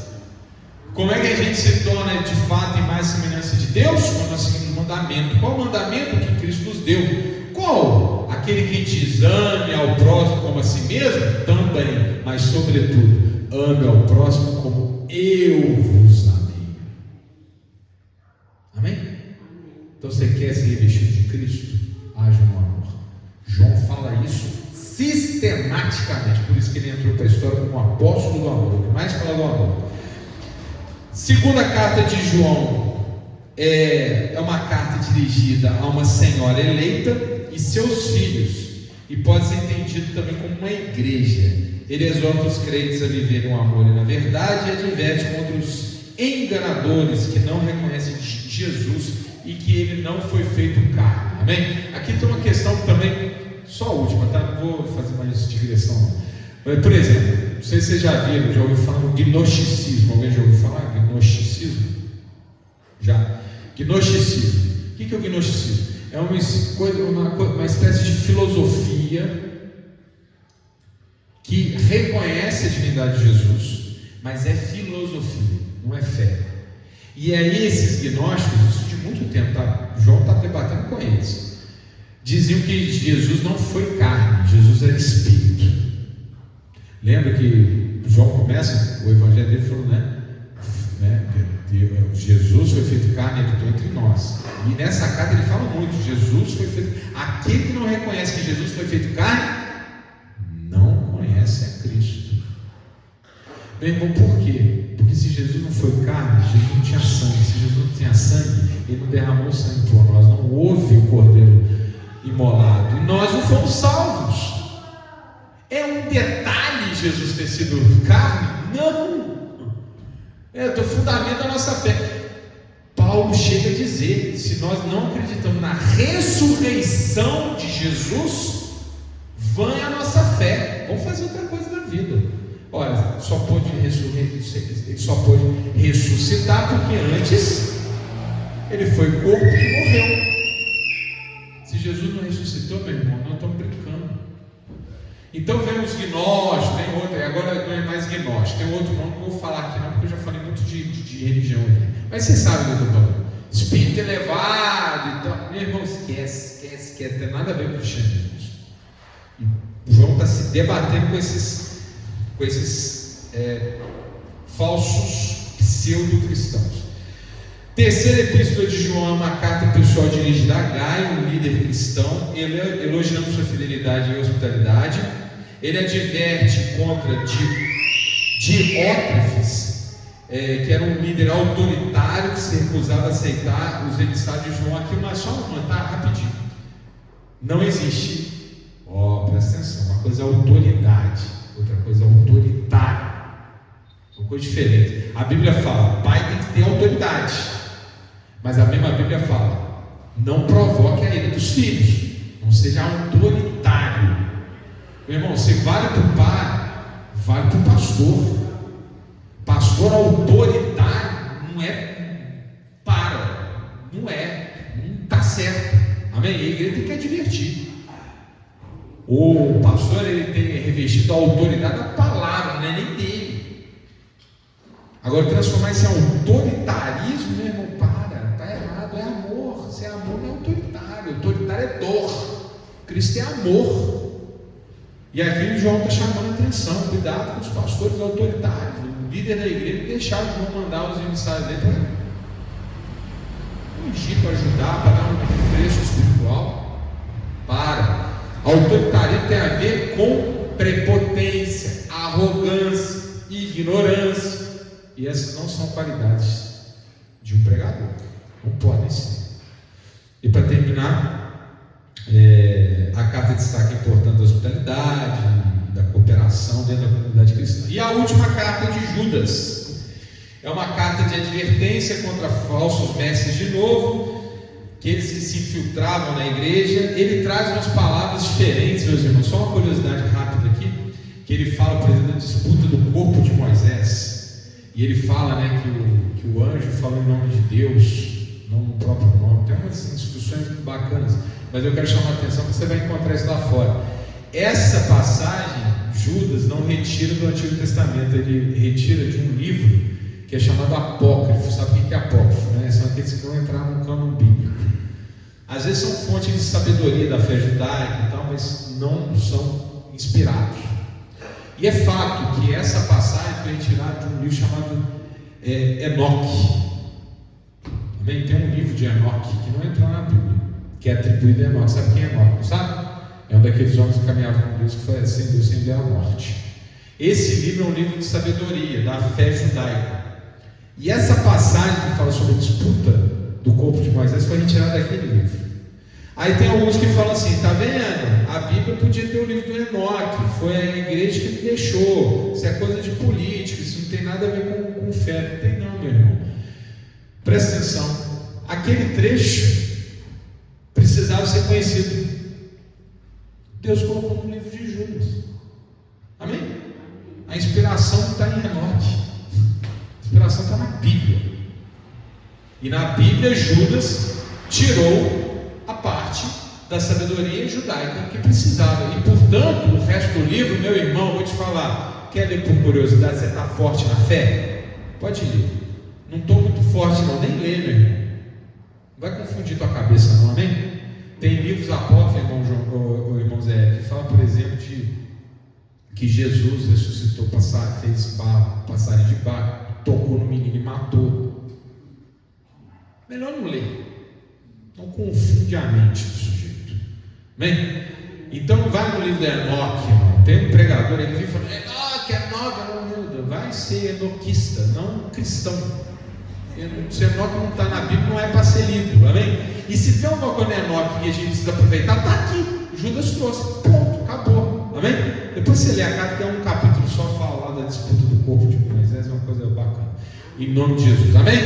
Como é que a gente se torna de fato imagem e semelhança de Deus? Quando nós seguimos o mandamento. Qual o mandamento que Cristo nos deu? Qual? Aquele que diz: ame ao próximo como a si mesmo? Também, mas sobretudo, ame ao próximo como eu vos amei. Amém? Então você quer ser revestido de Cristo? Haja no amor. João fala isso sistematicamente, por isso que ele entrou para a história como apóstolo do amor, o que mais fala do amor. Segunda carta de João é uma carta dirigida a uma senhora eleita e seus filhos, e pode ser entendido também como uma igreja. Ele exorta os crentes a viver no amor e na verdade e adverte contra os enganadores que não reconhecem Jesus e que ele não foi feito carne. Amém? Aqui tem uma questão também, só a última, tá? Não vou fazer mais digressão não. Mas, por exemplo, não sei se vocês já viram, já ouviu falar no gnosticismo. Alguém já ouviu falar? Gnosticismo? Já. Gnosticismo. O que é o gnosticismo? É uma espécie de filosofia que reconhece a divindade de Jesus, mas é filosofia, não é fé. E aí esses gnósticos, isso de muito tempo, tá? João está debatendo com eles, diziam que Jesus não foi carne, Jesus era espírito. Lembra que João começa o evangelho dele falando, Jesus foi feito carne e habitou entre nós. E nessa carta ele fala muito, Jesus foi feito. Aquele que não reconhece que Jesus foi feito carne não conhece a Cristo. Meu irmão, por quê? Porque se Jesus não foi carne, Jesus não tinha sangue. Se Jesus não tinha sangue, ele não derramou sangue por nós, não houve o cordeiro imolado, e nós não fomos salvos. É um detalhe Jesus ter sido carne? Não. É o fundamento da nossa fé. Paulo chega a dizer: se nós não acreditamos na ressurreição de Jesus, vã é a nossa fé. Vamos fazer outra coisa na vida. Olha, só pode ressuscitar porque antes ele foi corpo e morreu. Se Jesus não ressuscitou, meu irmão, nós estamos brincando. Então vem os gnósticos, tem outro, agora não é mais gnóstico, tem outro nome que eu vou falar aqui não, porque eu já falei muito de religião aqui. Mas vocês sabem o que eu estou falando. Espírito elevado e tal. Meu irmão, esquece, não tem nada a ver com o cristianismo. E o João está se debatendo com esses falsos pseudo-cristãos. Terceira epístola de João é uma carta pessoal dirigida a Gaio, um líder cristão, elogiando sua fidelidade e hospitalidade. Ele adverte contra Diótrefes, que era um líder autoritário que se recusava a aceitar os emissários de João. Aqui mas só tá rapidinho. Não existe, presta atenção, uma coisa é autoridade, outra coisa é autoritário. Uma coisa diferente. A Bíblia fala, pai tem que ter autoridade, mas a mesma Bíblia fala, não provoque a ira dos filhos, não seja autoritário. Meu irmão, se vale para o pai, vale para o pastor. Pastor autoritário não não está certo. Amém? A igreja tem que advertir. O pastor, ele tem revestido a autoridade da palavra, não é nem dele. Agora, transformar isso em autoritarismo, meu irmão, está errado, é amor. Se é amor, não é autoritário. Autoritário é dor. Cristo é amor. E aqui o João está chamando a atenção, cuidado com os pastores autoritários. O líder da igreja deixar o João mandar os emissários dele para ungir, para ajudar, para dar um preço espiritual. Autoritarismo tem a ver com prepotência, arrogância, ignorância. E essas não são qualidades de um pregador. Não podem ser. E para terminar, a carta destaca a importância da hospitalidade, da cooperação dentro da comunidade cristã. E a última carta de Judas é uma carta de advertência contra falsos mestres de novo, que eles se infiltravam na igreja. Ele traz umas palavras diferentes, meus irmãos. Só uma curiosidade rápida aqui, que ele fala, por exemplo, da disputa do corpo de Moisés. E ele fala, que o anjo fala em nome de Deus, não no próprio nome. Tem umas instruções muito bacanas, mas eu quero chamar a atenção que você vai encontrar isso lá fora. Essa passagem, Judas não retira do Antigo Testamento, ele retira de um livro que é chamado Apócrifo. Sabe o que é Apócrifo? São aqueles que vão entrar no cânon bíblico. Às vezes são fontes de sabedoria da fé judaica e tal, mas não são inspirados. E é fato que essa passagem foi retirada de um livro chamado Enoque. Amém? Tem um livro de Enoque que não entrou na Bíblia, que é atribuído a Enoque. Sabe quem é Enoque? Não sabe? É um daqueles homens que caminhavam com Deus, que foi assim, Deus sem ver a morte. Esse livro é um livro de sabedoria, da fé judaica. E essa passagem que fala sobre a disputa do corpo de Moisés foi retirada daquele livro. Aí tem alguns que falam assim, tá vendo? A Bíblia podia ter o livro do Enoque, foi a igreja que me deixou. Isso é coisa de política, isso não tem nada a ver com fé. Não tem não, meu irmão. Presta atenção. Aquele trecho precisava ser conhecido. Deus colocou no livro de Judas. Amém? A inspiração não está em Enoque. A inspiração está na Bíblia. E na Bíblia Judas tirou a parte da sabedoria judaica que precisava. E portanto, o resto do livro, meu irmão, vou te falar. Quer ler por curiosidade? Você está forte na fé? Pode ler. Não estou muito forte não, nem lê, meu irmão. Não vai confundir tua cabeça não, amém? Tem livros apócrifos, irmão Zé, que fala, por exemplo, que Jesus ressuscitou, fez passarinho de barro, tocou no menino e matou. Melhor não ler. Não confunde a mente do sujeito. Amém? Então vai no livro de Enoque, irmão. Tem um pregador aí que vive falando, Enoque, vai ser enoquista, não cristão. Se Enoque não está na Bíblia, não é para ser lido, amém? E se tem alguma coisa em Enoque que a gente precisa aproveitar, está aqui. Judas trouxe, ponto, acabou, amém? Depois você lê a carta, que é um capítulo só, fala lá da disputa do corpo de Moisés, é uma coisa bacana. Em nome de Jesus, amém?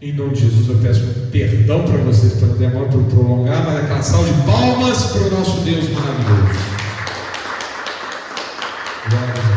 Em nome de Jesus, eu peço perdão para vocês pela demora, por prolongar, mas aquela salva de palmas para o nosso Deus maravilhoso. Glória a Deus.